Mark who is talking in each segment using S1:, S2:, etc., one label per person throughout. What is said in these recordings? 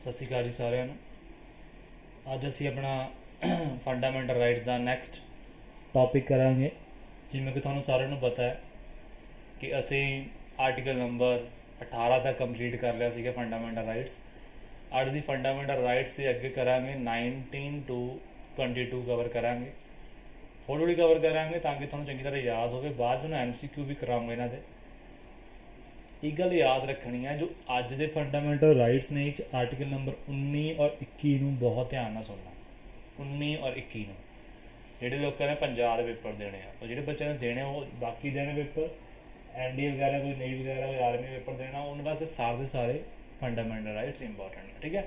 S1: ਸਤਿ ਸ਼੍ਰੀ ਅਕਾਲ ਜੀ ਸਾਰਿਆਂ ਨੂੰ। ਅੱਜ ਅਸੀਂ ਆਪਣਾ ਫੰਡਾਮੈਂਟਲ ਰਾਈਟਸ ਦਾ ਨੈਕਸਟ ਟੌਪਿਕ ਕਰਾਂਗੇ। ਜਿਵੇਂ ਕਿ ਤੁਹਾਨੂੰ ਸਾਰਿਆਂ ਨੂੰ ਪਤਾ ਹੈ ਕਿ ਅਸੀਂ ਆਰਟੀਕਲ ਨੰਬਰ 18 ਤੱਕ ਕੰਪਲੀਟ ਕਰ ਲਿਆ ਸੀਗਾ ਫੰਡਾਮੈਂਟਲ ਰਾਈਟਸ। ਅੱਜ ਅਸੀਂ ਫੰਡਾਮੈਂਟਲ ਰਾਈਟਸ ਦੇ ਅੱਗੇ ਕਰਾਂਗੇ 19 to 22 ਕਵਰ ਕਰਾਂਗੇ। ਹੌਲੀ ਹੌਲੀ ਕਵਰ ਕਰਾਂਗੇ ਤਾਂ ਕਿ ਤੁਹਾਨੂੰ ਚੰਗੀ ਤਰ੍ਹਾਂ ਯਾਦ ਹੋਵੇ। ਬਾਅਦ ਤੁਹਾਨੂੰ MCQ ਵੀ ਕਰਾਉਂਗੇ ਇਹਨਾਂ ਦੇ। एक गल याद रखनी है, जो अज के फंडामेंटल राइट्स ने आर्टिकल नंबर 19 और 21 में बहुत ध्यान ਨਾਲ सुनना। 19 और 21 ਨੂੰ ਜਿਹੜੇ ਲੋਕਾਂ ਨੇ ਪੰਜਾਬ ਦੇ ਪੇਪਰ ਦੇਣੇ ਆ, ਉਹ ਜਿਹੜੇ ਬੱਚਿਆਂ ਨੇ ਦੇਣੇ ਉਹ ਬਾਕੀ ਦੇਣੇ ਪੇਪਰ, NDA ਵਗੈਰਾ ਕੋਈ ਨੇਵੀ ਵਗੈਰਾ ਕੋਈ ਆਰਮੀ ਪੇਪਰ ਦੇਣਾ, ਉਹਨਾਂ ਵਾਸਤੇ ਸਾਰੇ ਦੇ ਸਾਰੇ ਫੰਡਾਮੈਂਟਲ ਰਾਈਟਸ ਇੰਪੋਰਟੈਂਟ ਨੇ। ਠੀਕ ਹੈ,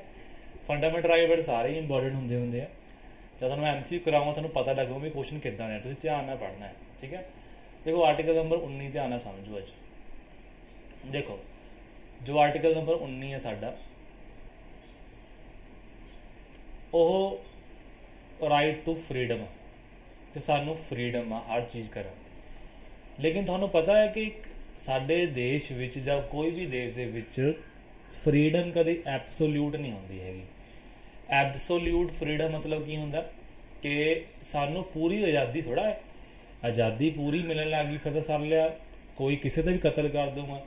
S1: ਫੰਡਾਮੈਂਟਲ ਰਾਈਟ ਸਾਰੇ ਹੀ ਇੰਪੋਰਟੈਂਟ ਹੁੰਦੇ ਆ। जब मैं MCQ कराऊँगा ਤੁਹਾਨੂੰ ਪਤਾ ਲੱਗੂਗਾ ਵੀ ਕੁਐਸਚਨ ਕਿੱਦਾਂ ਦੇ, ਤੁਸੀਂ ਧਿਆਨ ਨਾਲ ਪੜ੍ਹਨਾ ਹੈ। ਠੀਕ ਹੈ, देखो आर्टिकल नंबर 19 ध्यान ਨਾਲ समझो। ਅੱਜ देखो जो आर्टिकल नंबर 19 है साडा, ਉਹ राइट टू फ्रीडम कि सानू फ्रीडम आ हर चीज़ करन दी। लेकिन ਤੁਹਾਨੂੰ पता है कि ਸਾਡੇ देश विच ਜਾਂ कोई भी देश ਦੇ ਵਿੱਚ फ्रीडम कभी ਐਬਸੋਲਿਊਟ नहीं होंदी हैगी। ਐਬਸੋਲਿਊਟ फ्रीडम मतलब की ਹੁੰਦਾ कि सानू पूरी आज़ादी थोड़ा है, आज़ादी पूरी मिलन लग गई फिर तो सर लिया, कोई किसी का भी कतल कर दूंगा,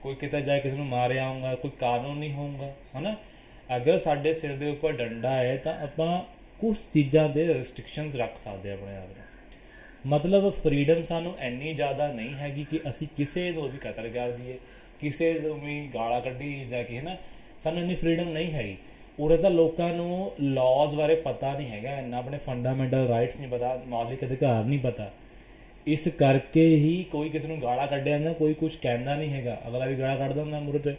S1: कोई किते जाए किसी को मारे आऊँगा, कोई कानून नहीं होऊगा, है ना। अगर साढ़े सिर के उपर डंडा है तो आप कुछ चीज़ों के रिस्ट्रिक्शनस रख सकते अपने आप में। मतलब फ्रीडम सानू इन्नी ज़्यादा नहीं हैगी कि असी किसी को भी कतल कर दिए, किसी को भी गाला कढ़ी जाके, है ना। सानू इन्नी फ्रीडम नहीं हैगी। उरे तो लोगों को लॉज बारे पता नहीं है, इन्ना अपने फंडामेंटल राइट्स नहीं पता, मौलिक अधिकार नहीं पता। इस करके ही कोई किसी को गाला कढ़िया ना, कोई कुछ कहना नहीं है, अगला भी गाला कढ़ दिंदा मूहरे ते,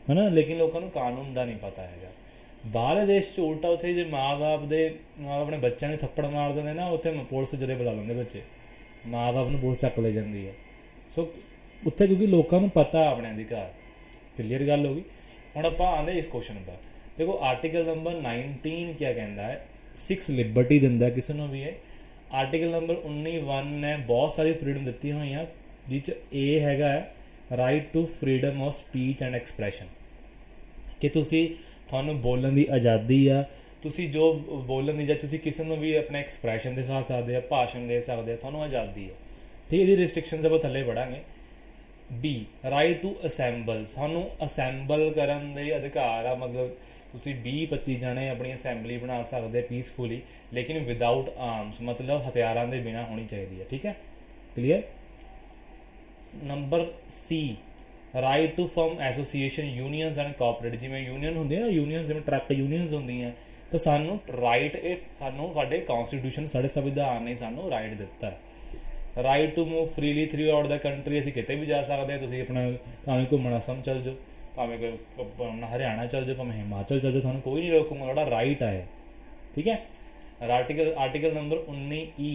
S1: है ना। लेकिन लोगों को कानून का नहीं पता है। बाहर देश च उल्टा उत्थे जो माँ बाप दे अपने बच्चों ने थप्पड़ मार देंगे ना, उत्थे पुलिस जदे बुला लेंगे बच्चे, माँ बाप को पुलिस चक ले जाती है। सो उत्थे क्योंकि लोगों को पता अपने अधिकार। क्लीयर गल होगी। हुण आपां आंदे इस क्वेश्चन पर। देखो आर्टिकल नंबर 19 क्या कहता है, 6 लिबर्टी दिंदा किसी को भी है। आर्टिकल नंबर 19(1) ने बहुत सारी फ्रीडम दी हुई हैं, जिस ए हैगा right to freedom of speech and expression कि तुसी थानू बोलने की आज़ादी आ, तुसी जो बोलने की, तुसी किसी को भी अपना एक्सप्रैशन दिखा सकते हैं, भाषण दे सकते हैं, थानू आज़ादी है। ठीक है, ये रिस्ट्रिक्शन आप थले पढ़ांगे। बी राइट टू असैंबल, सानू असैंबल करन दे अधिकार आ। मतलब तुसी 20-25 जने अपनी असैंबली बना सकते पीसफुली, लेकिन विदाउट आर्म्स, मतलब हथियारों के बिना होनी चाहिए। ठीक है, clear. Number C right to form association unions and cooperate. जिमें यूनियन होंगे ना, यूनियंस जिमें ट्रक यूनियंस होंगी हैं, तो सानू राइट सानू साडे कॉन्स्टिट्यूशन साडे संविधान ने सानू राइट दिता है। Right to move freely throughout the country, असीं किते भी जा सकते हैं। तुसीं अपना भावें घूमण असम चल जाओ, भावें हरियाणा चल जाओ, भावें हिमाचल चल जाओ, थानू कोई नहीं रोकूंगा, थोड़ा राइट है। ठीक है। आर्टिकल नंबर 19(E)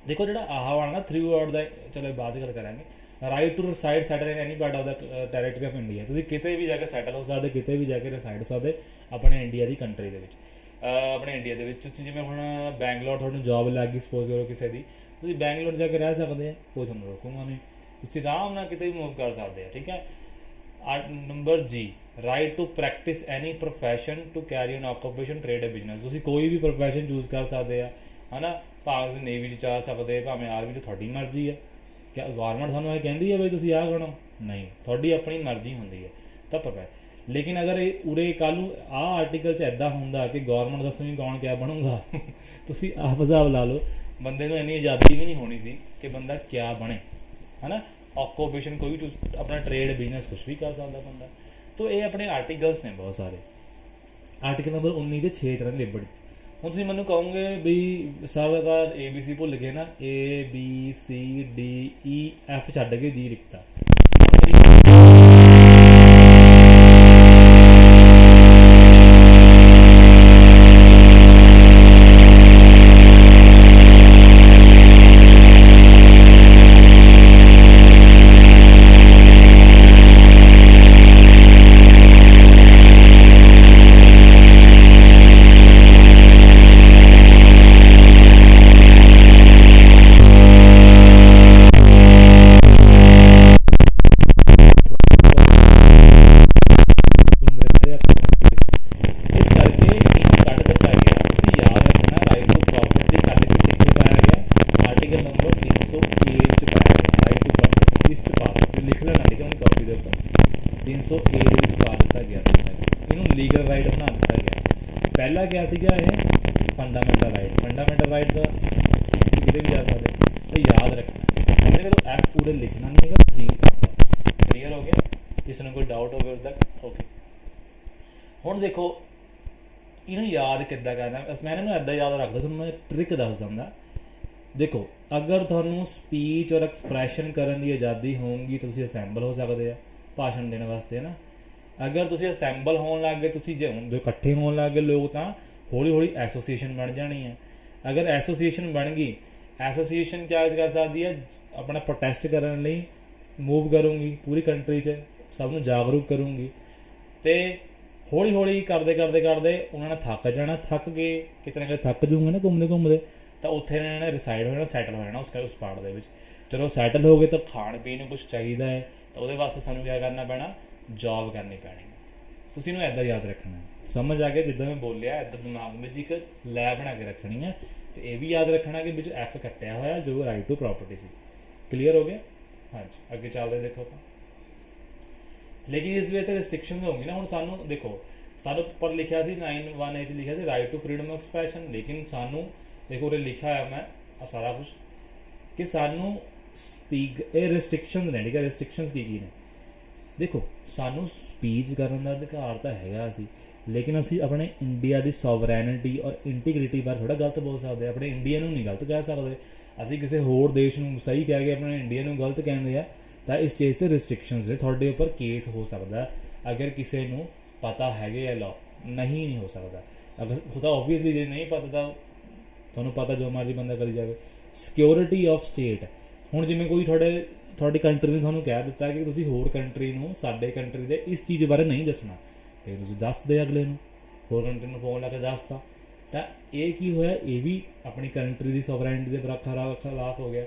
S1: देखो जो आह वाला ना थ्रू आउट द, चलो बाद गल करांगे। Right to reside settle in any part of the territory of India, तुसीं किते भी जाके सैटल हो सकते, किते भी जाके रिसाइड हो सकते अपने इंडिया की कंट्री के विच। अपने इंडिया के विच जिवें हुण बैंगलोर तुहानूं जॉब लग गई सपोज करो किसी की, तुसीं बैंगलोर जाके रह सकते हैं, कोई तुहानूं रोकूंगा नहीं, तुसीं आराम नाल किते भी मूव कर सकते हैं। ठीक है। Number G right to practice any profession to carry on occupation trade a business, तुसीं कोई भी प्रोफैशन चूज कर सकते हैं, है ना। भावें तुसीं नेवी च जा सकते, भावें आर्मी च, तुहाडी मर्जी है। क्या गौरमेंट सानूं ये कहती है बई तुसीं आह करो, नहीं, तुहाडी अपनी मर्जी होंदी है तो प्रोफै। लेकिन अगर उरे कल आह आर्टिकल च इदां हुंदा कि गौरमेंट दसूगी कौन क्या बनूगा तुसीं आप हिसाब ला लो, बंदे नूं इन्नी आज़ादी भी नहीं होनी सी कि बंदा क्या बने, है ना। ऑक्यूपेशन कोई भी चूज, अपना ट्रेड बिजनेस कुछ भी कर सकता बंदा। तो ये अपने आर्टिकल्स ने बहुत सारे। आर्टिकल नंबर 19 6 तरह की लिबर्टी। हम तुम मैं कहोगे बी सर का ABC भुल गए ना, ABCDEF छड्ड के G लिखता। 300A ਦੇ ਵਿੱਚ ਪਾ ਦਿੱਤਾ ਗਿਆ ਸੀ। ਇਹਨੂੰ ਲੀਗਲ ਰਾਈਟ ਬਣਾ ਦਿੱਤਾ ਗਿਆ। ਪਹਿਲਾ ਕਿਆ ਸੀਗਾ ਇਹ ਫੰਡਾਮੈਂਟਲ ਰਾਈਟ। ਫੰਡਾਮੈਂਟਲ ਰਾਈਟ ਦਾ ਕਿਤੇ ਵੀ ਜਾ ਸਕਦੇ तो याद रखना है तो एफ पूरे लिखना नहीं है जी क्लियर हो गया। किसी ने कोई डाउट हो उस तक ओके। ਹੁਣ ਦੇਖੋ ਇਹਨੂੰ ਯਾਦ ਕਿੱਦਾਂ ਕਰਨਾ ਮੈਂ ਇਹਨੂੰ ਇੱਦਾਂ ਯਾਦ ਰੱਖਦਾ ਤੁਹਾਨੂੰ ਮੈਂ ਟ੍ਰਿਕ ਦੱਸ ਦਿੰਦਾ। ਦੇਖੋ ਅਗਰ ਤੁਹਾਨੂੰ ਸਪੀਚ ਔਰ ਐਕਸਪ੍ਰੈਸ਼ਨ ਕਰਨ ਦੀ ਆਜ਼ਾਦੀ ਹੋਊਗੀ ਤਾਂ ਤੁਸੀਂ ਅਸੈਂਬਲ ਹੋ ਸਕਦੇ ਆ ਭਾਸ਼ਣ ਦੇਣ ਵਾਸਤੇ ਨਾ। ਅਗਰ ਤੁਸੀਂ ਅਸੈਂਬਲ ਹੋਣ ਲੱਗ ਗਏ ਤੁਸੀਂ ਜੋ ਇਕੱਠੇ ਹੋਣ ਲੱਗ ਗਏ ਲੋਕ ਤਾਂ ਹੌਲੀ ਹੌਲੀ ਐਸੋਸੀਏਸ਼ਨ ਬਣ ਜਾਣੀ ਹੈ। ਅਗਰ ਐਸੋਸੀਏਸ਼ਨ ਬਣ ਗਈ ਐਸੋਸੀਏਸ਼ਨ ਕਿਆ ਕਰ ਸਕਦੀ ਹੈ ਆਪਣਾ ਪ੍ਰੋਟੈਸਟ ਕਰਨ ਲਈ ਮੂਵ ਕਰੂੰਗੀ ਪੂਰੀ ਕੰਟਰੀ 'ਚ ਸਭ ਨੂੰ ਜਾਗਰੂਕ ਕਰੂੰਗੀ ਅਤੇ ਹੌਲੀ ਹੌਲੀ ਕਰਦੇ ਉਹਨਾਂ ਨੇ ਥੱਕ ਜਾਣਾ। ਥੱਕ ਕੇ ਕਿਤੇ ਨਾ ਕਿਤੇ ਥੱਕ ਜੂਗੇ ਨਾ ਘੁੰਮਦੇ ਤਾਂ ਉੱਥੇ ਇਹਨਾਂ ਨੇ ਰਿਸਾਈਡ ਹੋ ਜਾਣਾ ਸੈਟਲ ਹੋ ਜਾਣਾ ਉਸ ਪਾਰਟ ਦੇ ਵਿੱਚ। ਚਲੋ ਸੈਟਲ ਹੋ ਗਏ ਤਾਂ ਖਾਣ ਪੀਣ ਨੂੰ ਕੁਛ ਚਾਹੀਦਾ ਹੈ ਤਾਂ ਉਹਦੇ ਵਾਸਤੇ ਸਾਨੂੰ ਕਿਆ ਕਰਨਾ ਪੈਣਾ ਜੋਬ ਕਰਨੀ ਪੈਣੀ। ਤੁਸੀਂ ਇਹਨੂੰ ਇੱਦਾਂ ਯਾਦ ਰੱਖਣਾ ਸਮਝ ਆ ਗਿਆ ਜਿੱਦਾਂ ਮੈਂ ਬੋਲਿਆ ਇੱਦਾਂ ਦਿਮਾਗ ਵਿੱਚ ਇੱਕ ਲੈ ਬਣਾ ਕੇ ਰੱਖਣੀ ਹੈ। ਅਤੇ ਇਹ ਵੀ ਯਾਦ ਰੱਖਣਾ ਕਿ ਵਿੱਚ ਐਫ ਕੱਟਿਆ ਹੋਇਆ ਜੋ ਰਾਈਟ ਟੂ ਪ੍ਰੋਪਰਟੀ ਸੀ। ਕਲੀਅਰ ਹੋ ਗਿਆ ਹਾਂਜੀ ਅੱਗੇ ਚੱਲਦੇ ਦੇਖੋ ਆਪਾਂ। ਲੇਕਿਨ ਇਸ ਵਿੱਚ ਰਿਸਟ੍ਰਿਕਸ਼ਨ ਹੋਊਗੀ ਨਾ। ਹੁਣ ਸਾਨੂੰ ਦੇਖੋ ਸਾਨੂੰ ਉੱਪਰ ਲਿਖਿਆ ਸੀ 9(1) 'ਚ ਲਿਖਿਆ ਸੀ right to freedom of expression. ਲੇਕਿਨ ਸਾਨੂੰ ਦੇਖੋ ਉਰੇ ਲਿਖਿਆ ਹੋਇਆ ਮੈਂ ਆ ਸਾਰਾ ਕੁਛ ਕਿ ਸਾਨੂੰ ਸਪੀਕ ਇਹ ਰਿਸਟ੍ਰਿਕਸ਼ਨਸ ਨੇ ਠੀਕ ਹੈ। ਰਿਸਟ੍ਰਿਕਸ਼ਨਸ ਕੀ ਨੇ ਦੇਖੋ ਸਾਨੂੰ ਸਪੀਚ ਕਰਨ ਦਾ ਅਧਿਕਾਰ ਤਾਂ ਹੈਗਾ ਸੀ ਲੇਕਿਨ ਅਸੀਂ ਆਪਣੇ ਇੰਡੀਆ ਦੀ ਸੋਵਰੈਨਿਟੀ ਔਰ ਇੰਟੀਗ੍ਰਿਟੀ ਬਾਰੇ ਥੋੜ੍ਹਾ ਗਲਤ ਬੋਲ ਸਕਦੇ। ਆਪਣੇ ਇੰਡੀਆ ਨੂੰ ਨਹੀਂ ਗਲਤ ਕਹਿ ਸਕਦੇ। ਅਸੀਂ ਕਿਸੇ ਹੋਰ ਦੇਸ਼ ਨੂੰ ਸਹੀ ਕਹਿ ਕੇ ਆਪਣੇ ਇੰਡੀਆ ਨੂੰ ਗਲਤ ਕਹਿੰਦੇ ਆ ਤਾਂ ਇਸ ਚੀਜ਼ 'ਤੇ ਰਿਸਟ੍ਰਿਕਸ਼ਨਸ ਨੇ। ਤੁਹਾਡੇ ਉੱਪਰ ਕੇਸ ਹੋ ਸਕਦਾ ਅਗਰ ਕਿਸੇ ਨੂੰ ਪਤਾ ਹੈਗੇ ਆ ਲਾਅ ਨਹੀਂ ਹੋ ਸਕਦਾ। ਅਗਰ ਤਾਂ ਓਬਵੀਅਸਲੀ ਜੇ ਨਹੀਂ ਪਤਾ ਤਾਂ ਤੁਹਾਨੂੰ ਪਤਾ ਜੋ ਮਰਜ਼ੀ ਬੰਦਾ ਕਰੀ ਜਾਵੇ। ਸਿਕਿਉਰਿਟੀ ਆਫ ਸਟੇਟ ਹੁਣ ਜਿਵੇਂ ਕੋਈ ਤੁਹਾਡੀ ਕੰਟਰੀ ਨੇ ਤੁਹਾਨੂੰ ਕਹਿ ਦਿੱਤਾ ਕਿ ਤੁਸੀਂ ਹੋਰ ਕੰਟਰੀ ਨੂੰ ਸਾਡੇ ਕੰਟਰੀ ਦੇ ਇਸ ਚੀਜ਼ ਬਾਰੇ ਨਹੀਂ ਦੱਸਣਾ ਫਿਰ ਤੁਸੀਂ ਦੱਸ ਦੇ ਅਗਲੇ ਨੂੰ ਹੋਰ ਕੰਟਰੀ ਨੂੰ ਫੋਨ ਲਾ ਕੇ ਦੱਸਤਾ ਤਾਂ ਇਹ ਕੀ ਹੋਇਆ ਇਹ ਵੀ ਆਪਣੀ ਕੰਟਰੀ ਦੀ ਸੋਵਰੈਨਿਟੀ ਦੇ ਖਿਲਾਫ ਹੋ ਗਿਆ।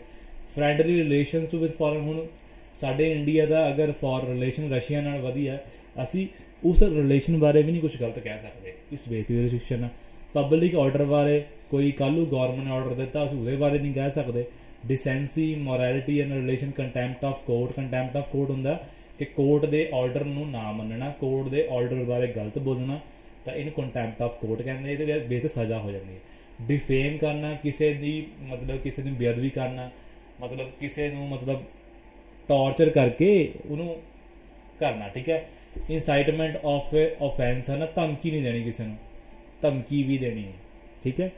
S1: Friendly relations to with foreign ਹੁਣ ਸਾਡੇ ਇੰਡੀਆ ਦਾ ਅਗਰ ਰਿਲੇਸ਼ਨ ਰਸ਼ੀਆ ਨਾਲ ਵਧੀਆ ਅਸੀਂ ਉਸ ਰਿਲੇਸ਼ਨ ਬਾਰੇ ਵੀ ਨਹੀਂ ਕੁਛ ਗਲਤ ਕਹਿ ਸਕਦੇ। ਇਸ ਬੇਸਿਸ ਰਿਸਟ੍ਰਿਕਸ਼ਨ ਆ। ਪਬਲਿਕ ਆਰਡਰ ਬਾਰੇ ਕੋਈ ਕੱਲ੍ਹ ਨੂੰ ਗੌਰਮੈਂਟ ਨੇ ਆਰਡਰ ਦਿੱਤਾ ਅਸੀਂ ਉਹਦੇ ਬਾਰੇ ਨਹੀਂ ਕਹਿ ਸਕਦੇ। Decency morality and relation contempt of court ਹੁੰਦਾ ਕਿ ਕੋਰਟ ਦੇ ਆਰਡਰ ਨੂੰ ਨਾ ਮੰਨਣਾ ਕੋਰਟ ਦੇ ਆਰਡਰ ਬਾਰੇ ਗਲਤ ਬੋਲਣਾ ਤਾਂ ਇਹਨੂੰ ਕੰਟੈਂਪਟ ਆਫ ਕੋਰਟ ਕਹਿੰਦੇ। ਇਹਦੇ ਬੇਸ ਸਜ਼ਾ ਹੋ ਜਾਂਦੀ ਹੈ। ਡਿਫੇਮ ਕਰਨਾ ਕਿਸੇ ਦੀ ਕਿਸੇ ਦੀ ਬੇਅਦਬੀ ਕਰਨਾ ਕਿਸੇ ਨੂੰ ਟਾਰਚਰ ਕਰਕੇ ਉਹਨੂੰ ਕਰਨਾ ਠੀਕ ਹੈ। ਇਨਸਾਈਟਮੈਂਟ ਆਫ ਓਫੈਂਸ ਹੈ ਨਾ ਧਮਕੀ ਨਹੀਂ ਦੇਣੀ ਕਿਸੇ ਨੂੰ ਧਮਕੀ ਵੀ ਦੇਣੀ ਹੈ ਠੀਕ ਹੈ।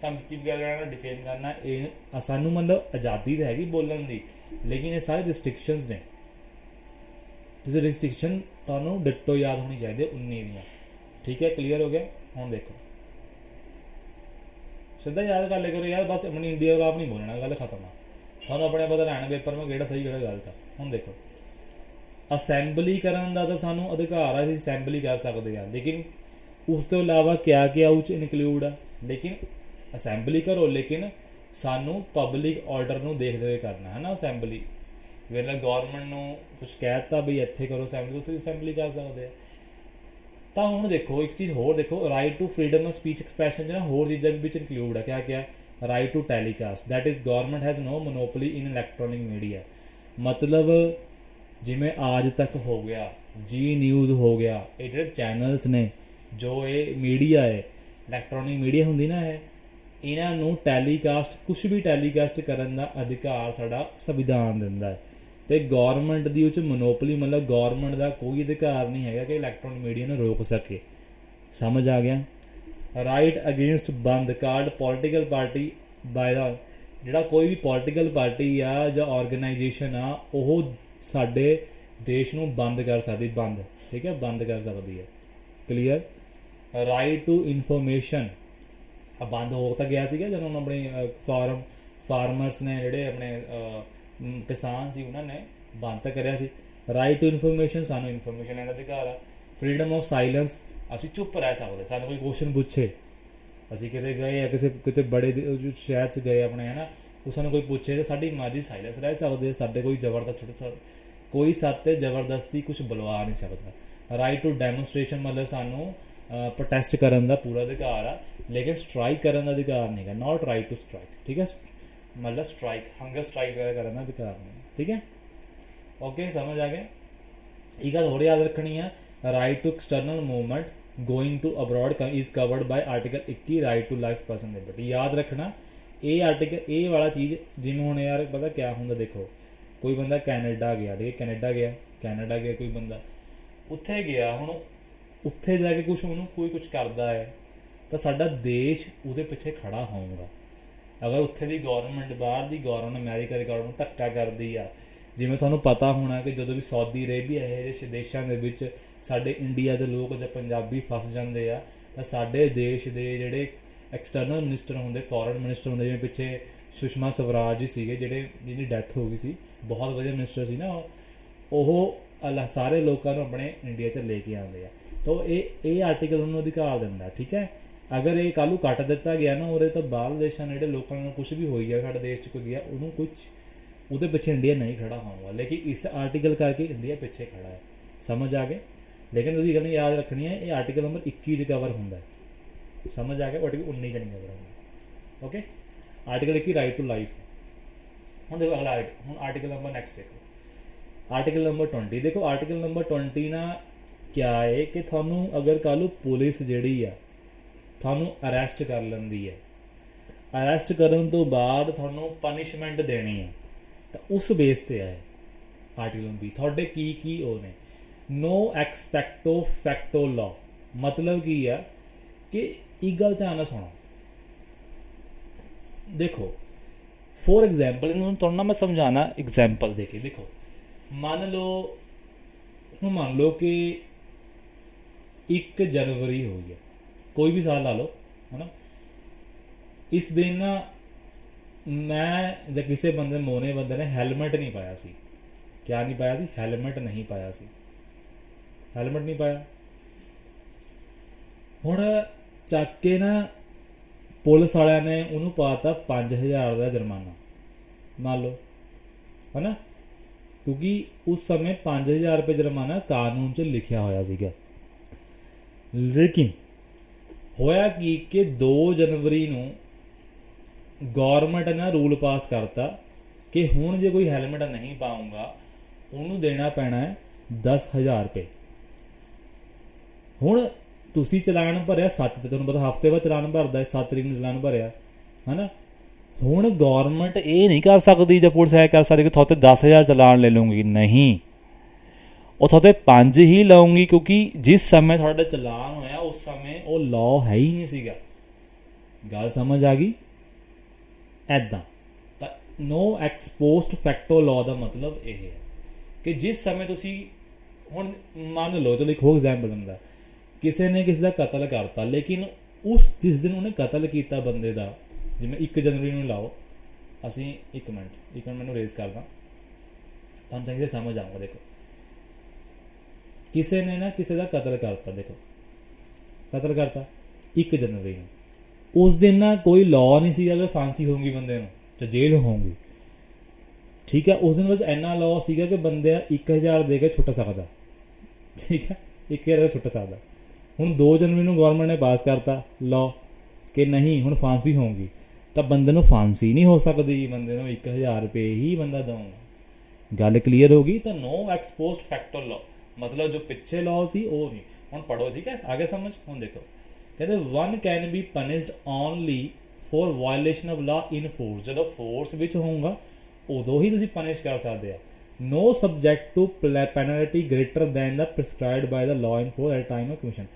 S1: ਧਮਕੀ ਵਗੈਰਾ ਕਰਨਾ ਡਿਫੇਮ ਕਰਨਾ ਇਹ ਸਾਨੂੰ ਆਜ਼ਾਦੀ ਤਾਂ ਹੈਗੀ ਬੋਲਣ ਦੀ ਲੇਕਿਨ ਇਹ ਸਾਰੇ ਰਿਸਟ੍ਰਿਕਸ਼ਨਸ ਨੇ। ਤੁਸੀਂ ਰਿਸਟ੍ਰਿਕਸ਼ਨ ਤੁਹਾਨੂੰ ਡਿਟੋ ਯਾਦ ਹੋਣੀ ਚਾਹੀਦੀ 19 ਦੀਆਂ ਠੀਕ ਹੈ। ਕਲੀਅਰ ਹੋ ਗਿਆ। ਹੁਣ ਦੇਖੋ ਸਿੱਧਾ ਯਾਦ ਕਰ ਲਿਆ ਕਰੋ ਯਾਰ ਬਸ ਆਪਣੀ ਇੰਡੀਆ ਖਿਲਾਫ ਨਹੀਂ ਬੋਲਣਾ ਗੱਲ ਖਤਮ ਆ। ਤੁਹਾਨੂੰ ਆਪਣੇ ਪਤਾ ਲੈਣਾ ਪੇਪਰ ਮੈਂ ਕਿਹੜਾ ਸਹੀ ਕਿਹੜਾ ਗਲਤ ਆ। ਹੁਣ ਦੇਖੋ ਅਸੈਂਬਲੀ ਕਰਨ ਦਾ ਤਾਂ ਸਾਨੂੰ ਅਧਿਕਾਰ ਆ ਅਸੀਂ ਅਸੈਂਬਲੀ ਕਰ ਸਕਦੇ ਹਾਂ ਲੇਕਿਨ ਉਸ ਤੋਂ ਇਲਾਵਾ ਕਿਆ ਉਹ 'ਚ ਇਨਕਲੂਡ ਆ। ਲੇਕਿਨ ਅਸੈਂਬਲੀ ਕਰੋ ਲੇਕਿਨ ਸਾਨੂੰ ਪਬਲਿਕ ਆਰਡਰ ਨੂੰ ਦੇਖਦੇ ਹੋਏ ਕਰਨਾ ਹੈ ਨਾ। ਅਸੈਂਬਲੀ ਵੇਲੇ ਗੌਰਮੈਂਟ ਨੂੰ ਕੁਛ ਕਹਿ ਦਿੱਤਾ ਵੀ ਇੱਥੇ ਕਰੋ ਅਸੈਂਬਲੀ ਤੁਸੀਂ ਅਸੈਂਬਲੀ ਕਰ ਸਕਦੇ ਆ। ਤਾਂ ਹੁਣ ਦੇਖੋ ਇੱਕ ਚੀਜ਼ ਹੋਰ ਦੇਖੋ right to freedom of speech expression ਜਿਹੜਾ ਹੋਰ ਚੀਜ਼ਾਂ ਵਿੱਚ ਇਨਕਲੂਡ ਆ ਕਿਆ right to telecast that is government has no monopoly in electronic media. ਜਿਵੇਂ ਆਜ ਤੱਕ ਹੋ ਗਿਆ ਜੀ ਨਿਊਜ਼ ਹੋ ਗਿਆ ਇਹ ਜਿਹੜੇ ਚੈਨਲਸ ਨੇ ਜੋ ਇਹ ਮੀਡੀਆ ਹੈ ਇਲੈਕਟ੍ਰੋਨਿਕ ਮੀਡੀਆ ਹੁੰਦੀ ਨਾ ਇਹਨਾਂ ਨੂੰ ਟੈਲੀਕਾਸਟ ਕੁਛ ਵੀ ਟੈਲੀਕਾਸਟ ਕਰਨ ਦਾ ਅਧਿਕਾਰ ਸਾਡਾ ਸੰਵਿਧਾਨ ਦਿੰਦਾ ਹੈ ਅਤੇ ਗੌਰਮੈਂਟ ਦੀ ਉਹ 'ਚ ਮੋਨੋਪਲੀ ਗੌਰਮੈਂਟ ਦਾ ਕੋਈ ਅਧਿਕਾਰ ਨਹੀਂ ਹੈਗਾ ਕਿ ਇਲੈਕਟ੍ਰੋਨਿਕ ਮੀਡੀਆ ਨੂੰ ਰੋਕ ਸਕੇ। ਸਮਝ ਆ ਗਿਆ। ਰਾਈਟ ਅਗੇਂਸਟ ਬੰਦ ਕਾਰਡ ਪੋਲੀਟੀਕਲ ਪਾਰਟੀ ਬਾਏ ਦਾ ਜਿਹੜਾ ਕੋਈ ਵੀ ਪੋਲੀਟੀਕਲ ਪਾਰਟੀ ਆ ਜਾਂ ਔਰਗਨਾਈਜੇਸ਼ਨ ਆ ਉਹ ਸਾਡੇ ਦੇਸ਼ ਨੂੰ ਬੰਦ ਕਰ ਸਕਦੀ ਠੀਕ ਹੈ ਬੰਦ ਕਰ ਸਕਦੀ ਹੈ। ਕਲੀਅਰ। ਰਾਈਟ ਟੂ ਇਨਫੋਰਮੇਸ਼ਨ ਬੰਦ ਹੋ ਤਾਂ ਗਿਆ ਸੀਗਾ ਜਦੋਂ ਆਪਣੇ ਫਾਰਮਰਸ ਨੇ ਜਿਹੜੇ ਆਪਣੇ ਕਿਸਾਨ ਸੀ ਉਹਨਾਂ ਨੇ ਬੰਦ ਤਾਂ ਕਰਿਆ ਸੀ। ਰਾਈਟ ਟੂ ਇਨਫੋਰਮੇਸ਼ਨ ਸਾਨੂੰ ਇਨਫੋਰਮੇਸ਼ਨ ਲੈਣ ਦਾ ਅਧਿਕਾਰ ਆ। ਫਰੀडम ਆਫ ਸਾਇਲੈਂਸ ਅਸੀਂ ਚੁੱਪ ਰਹਿ ਸਕਦੇ ਸਾਨੂੰ ਕੋਈ ਕੁਐਸਚਨ ਪੁੱਛੇ ਅਸੀਂ ਕਿਤੇ ਗਏ ਆ ਕਿਤੇ ਬੜੇ ਸ਼ਹਿਰ 'ਚ ਗਏ ਆਪਣੇ ਹੈ ਨਾ ਉਹ ਸਾਨੂੰ ਕੋਈ ਪੁੱਛੇ ਤਾਂ ਸਾਡੀ ਮਰਜ਼ੀ ਸਾਇਲੈਂਸ ਰਹਿ ਸਕਦੇ ਸਾਡੇ ਕੋਈ ਕੋਈ ਸਾਡੇ 'ਤੇ ਜ਼ਬਰਦਸਤੀ ਕੁਛ ਬੁਲਵਾ ਨਹੀਂ ਸਕਦਾ। ਰਾਈਟ ਟੂ ਡੈਮੋਨਸਟ੍ਰੇਸ਼ਨ ਸਾਨੂੰ ਪ੍ਰੋਟੈਸਟ ਕਰਨ ਦਾ ਪੂਰਾ ਅਧਿਕਾਰ ਆ ਲੇਕਿਨ ਸਟ੍ਰਾਈਕ ਕਰਨ ਦਾ ਅਧਿਕਾਰ ਨਹੀਂ ਹੈਗਾ। ਨਾਟ ਰਾਈਟ ਟੂ ਸਟ੍ਰਾਈਕ ਠੀਕ ਹੈ ਸਟ੍ਰਾਈਕ ਹੰਗਰ ਸਟ੍ਰਾਈਕ ਵਗੈਰਾ ਕਰਨ ਦਾ ਅਧਿਕਾਰ ਨਹੀਂ ਠੀਕ ਹੈ। ਓਕੇ ਸਮਝ ਆ ਗਿਆ। ਇਹ ਗੱਲ ਹੋਰ ਯਾਦ ਰੱਖਣੀ ਆ, right to external movement going to abroad is covered by article 21 right to life person liberty. ਯਾਦ ਰੱਖਣਾ ਇਹ ਆਰਟੀਕਲ, ਇਹ ਵਾਲਾ ਚੀਜ਼, ਜਿਵੇਂ ਹੁਣ ਯਾਰ ਪਤਾ ਕਿਆ ਹੁੰਦਾ, ਦੇਖੋ ਕੋਈ ਬੰਦਾ ਕੈਨੇਡਾ ਗਿਆ, ਠੀਕ ਹੈ, ਕੈਨੇਡਾ ਗਿਆ ਕੋਈ ਬੰਦਾ, ਉੱਥੇ ਗਿਆ, ਹੁਣ ਉੱਥੇ ਜਾ ਕੇ ਕੁਛ ਉਹਨੂੰ ਕੋਈ ਕੁਛ ਕਰਦਾ ਹੈ ਤਾਂ ਸਾਡਾ ਦੇਸ਼ ਉਹਦੇ ਪਿੱਛੇ ਖੜਾ ਹੋਊਗਾ। ਅਗਰ ਉੱਥੇ ਦੀ ਗੌਰਮੈਂਟ, ਬਾਹਰ ਦੀ ਗੌਰਮੈਂਟ, ਅਮਰੀਕਾ ਦੀ ਗੌਰਮੈਂਟ ਧੱਕਾ ਕਰਦੀ ਆ, ਜਿਵੇਂ ਤੁਹਾਨੂੰ ਪਤਾ ਹੋਣਾ ਕਿ ਜਦੋਂ ਵੀ ਸਾਊਦੀ ਅਰੇਬੀਆ ਇਹ ਜਿਹੇ ਦੇਸ਼ਾਂ ਦੇ ਵਿੱਚ ਸਾਡੇ ਇੰਡੀਆ ਦੇ ਲੋਕ ਜਾਂ ਪੰਜਾਬੀ ਫਸ ਜਾਂਦੇ ਆ, ਤਾਂ ਸਾਡੇ ਦੇਸ਼ ਦੇ ਜਿਹੜੇ ਐਕਸਟਰਨਲ ਮਿਨਿਸਟਰ ਹੁੰਦੇ, ਫੋਰਨ ਮਿਨਿਸਟਰ ਹੁੰਦੇ, ਜਿਵੇਂ ਪਿੱਛੇ ਸੁਸ਼ਮਾ ਸਵਰਾਜ ਜੀ ਸੀਗੇ ਜਿਹਦੀ ਡੈਥ ਹੋ ਗਈ ਸੀ, ਬਹੁਤ ਵਧੀਆ ਮਿਨਿਸਟਰ ਸੀ ਨਾ ਉਹ ਸਾਰੇ ਲੋਕਾਂ ਨੂੰ ਆਪਣੇ ਇੰਡੀਆ 'ਚ ਲੈ ਕੇ ਆਉਂਦੇ ਆ। ਤਾਂ ਇਹ ਆਰਟੀਕਲ ਉਹਨੂੰ ਅਧਿਕਾਰ ਦਿੰਦਾ, ਠੀਕ ਹੈ। ਅਗਰ ਇਹ ਕੱਲ੍ਹ ਨੂੰ ਕੱਟ ਦਿੱਤਾ ਗਿਆ ਨਾ ਉਹਦੇ, ਤਾਂ ਬਾਹਰਲੇ ਦੇਸ਼ਾਂ ਜਿਹੜੇ ਲੋਕਾਂ ਨੂੰ ਕੁਛ ਵੀ ਹੋਈ ਜਾਵੇ, ਸਾਡੇ ਦੇਸ਼ 'ਚ ਕੋਈ ਗਿਆ, ਉਹਨੂੰ ਕੁਛ ਉਹਦੇ ਪਿੱਛੇ ਇੰਡੀਆ ਨਹੀਂ ਖੜਾ ਹੋਊਗਾ, ਲੇਕਿਨ ਇਸ ਆਰਟੀਕਲ ਕਰਕੇ ਇੰਡੀਆ ਪਿੱਛੇ ਖੜਾ ਹੈ। ਸਮਝ ਆ ਗਏ? ਲੇਕਿਨ ਤੁਸੀਂ ਗੱਲ ਯਾਦ ਰੱਖਣੀ ਹੈ, ਇਹ ਆਰਟੀਕਲ ਨੰਬਰ 21 'ਚ ਕਵਰ ਹੁੰਦਾ ਹੈ। ਸਮਝ ਆ ਗਿਆ? ਆਰਟੀਕਲ 19 'ਚ ਨਹੀਂ ਕਵਰ ਹੁੰਦਾ। Okay, article 21 right to life. ਹੁਣ ਦੇਖੋ ਅਗਲਾ ਹੁਣ ਆਰਟੀਕਲ ਨੰਬਰ ਨੈਕਸਟ ਦੇਖੋ, ਆਰਟੀਕਲ ਨੰਬਰ 20। ਦੇਖੋ ਆਰਟੀਕਲ ਨੰਬਰ 20 ਨਾ ਕਿਆ ਹੈ ਕਿ ਤੁਹਾਨੂੰ ਅਗਰ ਕੱਲ੍ਹ ਨੂੰ ਪੁਲਿਸ ਜਿਹੜੀ ਆ ਤੁਹਾਨੂੰ ਅਰੈਸਟ ਕਰ ਲੈਂਦੀ ਹੈ, ਅਰੈਸਟ ਕਰਨ ਤੋਂ ਬਾਅਦ ਤੁਹਾਨੂੰ ਪਨਿਸ਼ਮੈਂਟ ਦੇਣੀ ਹੈ, ਤਾਂ ਉਸ ਬੇਸ 'ਤੇ ਹੈ ਆਰਟੀਕਲ 20। ਤੁਹਾਡੇ ਕੀ ਉਹ ਨੇ, ਨੋ ਐਕਸਪੈਕਟੋ ਫੈਕਟੋ ਲਾ। ਮਤਲਬ ਕੀ ਆ ਕਿ ਇੱਕ ਗੱਲ ਧਿਆਨ ਨਾਲ ਸੁਣੋ, ਦੇਖੋ ਫੋਰ ਐਗਜ਼ਾਮਪਲ, ਇਹਨੂੰ ਤੁਹਾਨੂੰ ਨਾ ਮੈਂ ਸਮਝਾਉਣਾ ਐਗਜ਼ਾਮਪਲ ਦੇ ਕੇ। ਦੇਖੋ ਮੰਨ ਲਓ ਕਿ 1 ਜਨਵਰੀ ਹੋਈ ਹੈ, ਕੋਈ ਵੀ ਸਾਲ ਲਾ ਲਓ, ਹੈ ਨਾ। ਇਸ ਦਿਨ ਨਾ ਮੈਂ ਜਾਂ ਕਿਸੇ ਬੰਦੇ ਮੋਨੇ ਬੰਦੇ ਨੇ ਹੈਲਮਟ ਨਹੀਂ ਪਾਇਆ ਸੀ। ਕਿਆ ਨਹੀਂ ਪਾਇਆ ਸੀ? ਹੈਲਮਟ ਨਹੀਂ ਪਾਇਆ ਸੀ, ਹੈਲਮਟ ਨਹੀਂ ਪਾਇਆ। ਹੁਣ ਚੱਕ ਕੇ ਨਾ ਪੁਲਿਸ ਵਾਲਿਆਂ ਨੇ ਉਹਨੂੰ ਪਾਤਾ 5000 ਦਾ ਜੁਰਮਾਨਾ, ਮੰਨ ਲਓ, ਹੈ ਨਾ, ਕਿਉਂਕਿ ਉਸ ਸਮੇਂ 5000 ਰੁਪਏ ਜੁਰਮਾਨਾ ਕਾਨੂੰਨ 'ਚ ਲਿਖਿਆ ਹੋਇਆ ਸੀਗਾ। ਲੇਕਿਨ ਹੋਇਆ ਕੀ ਕਿ 2 ਜਨਵਰੀ ਨੂੰ ਗੌਰਮੈਂਟ ਨੇ ਰੂਲ ਪਾਸ ਕਰਤਾ ਕਿ ਹੁਣ ਜੇ ਕੋਈ ਹੈਲਮਟ ਨਹੀਂ ਪਾਊਂਗਾ ਉਹਨੂੰ ਦੇਣਾ ਪੈਣਾ ਹੈ 10,000 ਰੁਪਏ। ਹੁਣ ਤੁਸੀਂ ਚਲਾਨ ਭਰਿਆ 7 ਤੇ, ਤੁਹਾਨੂੰ ਪਤਾ ਹਫ਼ਤੇ ਬਾਅਦ ਚਲਾਨ ਭਰਦਾ ਹੈ, 7 ਤਰੀਕ ਨੂੰ ਚਲਾਨ ਭਰਿਆ, ਹੈ ਨਾ। ਹੁਣ ਗੌਰਮੈਂਟ ਇਹ ਨਹੀਂ ਕਰ ਸਕਦੀ ਜਾਂ ਪੁਲਿਸ ਇਹ ਕਰ ਸਕਦੀ ਕਿ ਤੁਹਾਡੇ 10,000 ਚਲਾਨ ਲੈ ਲੂੰਗੀ, ਨਹੀਂ, ਉਹ ਤੁਹਾਡੇ 5 ਹੀ ਲਾਉਂਗੀ, ਕਿਉਂਕਿ ਜਿਸ ਸਮੇਂ ਤੁਹਾਡਾ ਚਲਾਨ ਹੋਇਆ ਉਸ ਸਮੇਂ ਉਹ ਲਾਅ ਹੈ ਹੀ ਨਹੀਂ ਸੀਗਾ। ਗੱਲ ਸਮਝ ਆ ਗਈ? ਐਦਾਂ ਤਾਂ ਨੋ ਐਕਸਪੋਸਟ ਫੈਕਟੋ ਲਾਅ ਦਾ ਮਤਲਬ ਇਹ ਹੈ ਕਿ ਜਿਸ ਸਮੇਂ ਤੁਸੀਂ, ਹੁਣ ਮੰਨ ਲਓ, ਚਲੋ ਇੱਕ ਹੋਰ ਐਗਜ਼ਾਮਪਲ ਹੁੰਦਾ, ਕਿਸੇ ਨੇ ਕਿਸੇ ਦਾ ਕਤਲ ਕਰਤਾ, ਲੇਕਿਨ ਉਸ ਜਿਸ ਦਿਨ ਉਹਨੇ ਕਤਲ ਕੀਤਾ ਬੰਦੇ ਦਾ, ਜਿਵੇਂ 1 ਜਨਵਰੀ ਨੂੰ ਲਾਓ, ਅਸੀਂ ਇੱਕ ਮਿੰਟ ਮੈਨੂੰ ਰੇਜ਼ ਕਰਦਾ, ਤੁਹਾਨੂੰ ਚੰਗੀ ਤਰ੍ਹਾਂ ਸਮਝ ਆਊਗਾ। ਦੇਖੋ ਕਿਸੇ ਨੇ ਨਾ ਕਿਸੇ ਦਾ ਕਤਲ ਕਰਤਾ, ਦੇਖੋ ਕਤਲ ਕਰਤਾ 1 ਜਨਵਰੀ ਨੂੰ, ਉਸ ਦਿਨ ਨਾ ਕੋਈ ਲਾਅ ਨਹੀਂ ਸੀਗਾ ਕਿ ਫਾਂਸੀ ਹੋਊਗੀ ਬੰਦੇ ਨੂੰ ਜਾਂ ਜੇਲ੍ਹ ਹੋਊਗੀ, ਠੀਕ ਹੈ। ਉਸ ਦਿਨ ਬਸ ਇੰਨਾ ਲਾਅ ਸੀਗਾ ਕਿ ਬੰਦੇ 1000 ਦੇ ਕੇ ਛੁੱਟ ਸਕਦਾ, ਠੀਕ ਹੈ, 1000 ਦੇ ਛੁੱਟ ਸਕਦਾ। ਹੁਣ 2 ਜਨਵਰੀ ਨੂੰ ਗੌਰਮੈਂਟ ਨੇ ਪਾਸ ਕਰਤਾ ਲਾਅ ਕਿ ਨਹੀਂ ਹੁਣ ਫਾਂਸੀ ਹੋਊਗੀ, ਤਾਂ ਬੰਦੇ ਨੂੰ ਫਾਂਸੀ ਨਹੀਂ ਹੋ ਸਕਦੀ, ਬੰਦੇ ਨੂੰ 1000 ਰੁਪਏ ਹੀ ਬੰਦਾ ਦਊਗਾ। ਗੱਲ ਕਲੀਅਰ ਹੋ ਗਈ? ਤਾਂ ਨੋ ਐਕਸਪੋਸਟ ਫੈਕਟੋ ਲਾਅ ਮਤਲਬ ਜੋ ਪਿੱਛੇ ਲਾਅ ਸੀ ਉਹ ਨਹੀਂ। ਹੁਣ ਪੜ੍ਹੋ, ਠੀਕ ਹੈ, ਆਗੇ ਸਮਝ। ਹੁਣ ਦੇਖੋ ਕਹਿੰਦੇ 1 can be punished only for violation of law in force. ਜਦੋਂ ਫੋਰਸ ਵਿੱਚ ਹੋਊਗਾ ਉਦੋਂ ਹੀ ਤੁਸੀਂ ਪਨਿਸ਼ ਕਰ ਸਕਦੇ ਆ। No subject to penalty greater than the prescribed by the law in force at time of commission.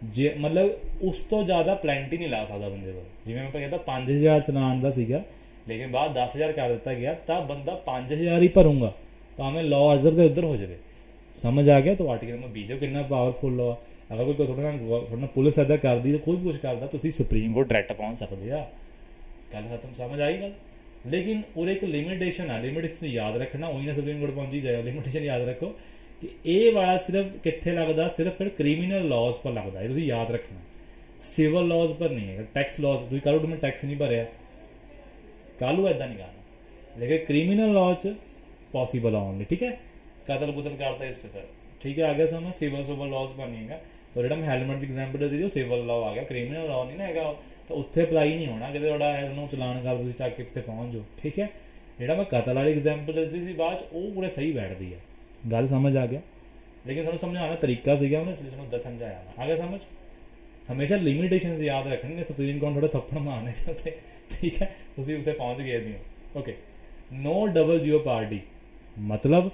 S1: ਜੇ ਮਤਲਬ ਉਸ ਤੋਂ ਜ਼ਿਆਦਾ ਪਲੈਂਟੀ ਨਹੀਂ ਲਾ ਸਕਦਾ ਬੰਦੇ ਕੋਲ। ਜਿਵੇਂ ਮੈਂ ਕਹਿੰਦਾ 5000 ਚਲਾਨ ਦਾ ਸੀਗਾ, ਲੇਕਿਨ ਬਾਅਦ 10,000 ਕਰ ਦਿੱਤਾ ਗਿਆ, ਤਾਂ ਬੰਦਾ 5000 ਹੀ ਭਰੂੰਗਾ, ਭਾਵੇਂ ਲਾਅ ਇੱਧਰ ਦੇ ਉੱਧਰ ਹੋ ਜਾਵੇ। ਸਮਝ ਆ ਗਿਆ? ਤਾਂ ਆਰਟੀਕਲ ਨੰਬਰ 20 ਕਿੰਨਾ ਪਾਵਰਫੁਲ ਲਾਅ। ਅਗਰ ਕੋਈ ਤੁਹਾਡੇ ਨਾਲ ਪੁਲਿਸ ਇੱਦਾਂ ਕਰਦੀ ਤਾਂ ਕੋਈ ਵੀ ਕੁਛ ਕਰਦਾ, ਤੁਸੀਂ ਸੁਪਰੀਮ ਕੋਰਟ ਡਾਇਰੈਕਟ ਪਹੁੰਚ ਸਕਦੇ ਆ। ਗੱਲ ਖਤਮ। ਸਮਝ ਆਈ ਗੱਲ? ਲੇਕਿਨ ਉਹਦੇ ਇੱਕ ਲਿਮਿਟੇਸ਼ਨ ਆ, ਲਿਮਿਟੇਸ਼ਨ ਯਾਦ ਰੱਖਣਾ। ਉਹੀ ਨਾ ਸੁਪਰੀਮ ਕੋਰਟ ਪਹੁੰਚੀ ਜਾਏ, ਲਿਮਿਟੇਸ਼ਨ ਯਾਦ ਰੱਖੋ ਕਿ ਇਹ ਵਾਲਾ ਸਿਰਫ ਕਿੱਥੇ ਲੱਗਦਾ, ਸਿਰਫ ਫਿਰ ਕ੍ਰਿਮੀਨਲ ਲਾਜ਼ ਪਰ ਲੱਗਦਾ। ਇਹ ਤੁਸੀਂ ਯਾਦ ਰੱਖਣਾ, ਸਿਵਲ ਲਾਜ਼ ਪਰ ਨਹੀਂ ਹੈਗਾ। ਟੈਕਸ ਲਾਜ਼ ਤੁਸੀਂ ਕੱਲ੍ਹ ਨੂੰ ਮੈਂ ਟੈਕਸ ਨਹੀਂ ਭਰਿਆ, ਕੱਲ੍ਹ ਨੂੰ ਇੱਦਾਂ ਨਹੀਂ ਕਰਨਾ, ਲੇਕਿਨ ਕ੍ਰਿਮੀਨਲ ਲਾਅ 'ਚ ਪੋਸੀਬਲ ਆਉਣ ਲਈ, ਠੀਕ ਹੈ। ਕਤਲ ਕੁਤਲ ਕਰਤਾ ਇਸ ਤਰ੍ਹਾਂ, ਠੀਕ ਹੈ, ਆ ਗਿਆ ਸਮਝ। ਸਿਵਲ ਲਾਜ਼ ਪਰ ਨਹੀਂ ਹੈਗਾ। ਤਾਂ ਜਿਹੜਾ ਮੈਂ ਹੈਲਮਟ ਦੀ ਐਗਜ਼ਾਮਪਲ ਦਿੱਤੀ ਉਹ ਸਿਵਲ ਲਾਅ ਆ ਗਿਆ, ਕ੍ਰਿਮੀਨਲ ਲਾਅ ਨਹੀਂ ਨਾ ਹੈਗਾ। ਤਾਂ ਉੱਥੇ ਅਪਲਾਈ ਨਹੀਂ ਹੋਣਾ ਕਿਤੇ ਤੁਹਾਡਾ ਇਹਨੂੰ ਚਲਾਨ ਕਰ ਤੁਸੀਂ ਚੱਕ ਕੇ ਉੱਥੇ ਪਹੁੰਚ ਜਾਓ, ਠੀਕ ਹੈ। ਜਿਹੜਾ ਮੈਂ ਕਤਲ ਵਾਲੀ ਐਗਜ਼ਾਮਪਲ ਦਿੱਤੀ ਸੀ ਬਾਅਦ 'ਚ, ਉਹ ਪੂਰੇ ਸਹੀ ਬੈਠਦੀ ਹੈ। ਗੱਲ ਸਮਝ ਆ ਗਿਆ? लेकिन ਤੁਹਾਨੂੰ ਸਮਝਾਉਣ ਦਾ ਤਰੀਕਾ ਸੀਗਾ ਉਹਨੇ, ਇਸ ਲਈ ਤੁਹਾਨੂੰ ਦੱਸ ਸਮਝਾਇਆ ਮੈਂ। ਆ ਗਿਆ ਸਮਝ? ਹਮੇਸ਼ਾ ਲਿਮਿਟੇਸ਼ਨਸ ਯਾਦ ਰੱਖਣੀ ਨੇ। ਸੁਪਰੀਮ ਕੋਰਟ ਥੋੜਾ ਥੱਪੜ ਮਾਰਨੇ ਸੀ ਉੱਥੇ, ਠੀਕ ਹੈ, ਤੁਸੀਂ ਉੱਥੇ ਪਹੁੰਚ ਗਏ ਦੀ। ਓਕੇ, ਨੋ ਡਬਲ ਜਿਓਪਾਰਡੀ ਮਤਲਬ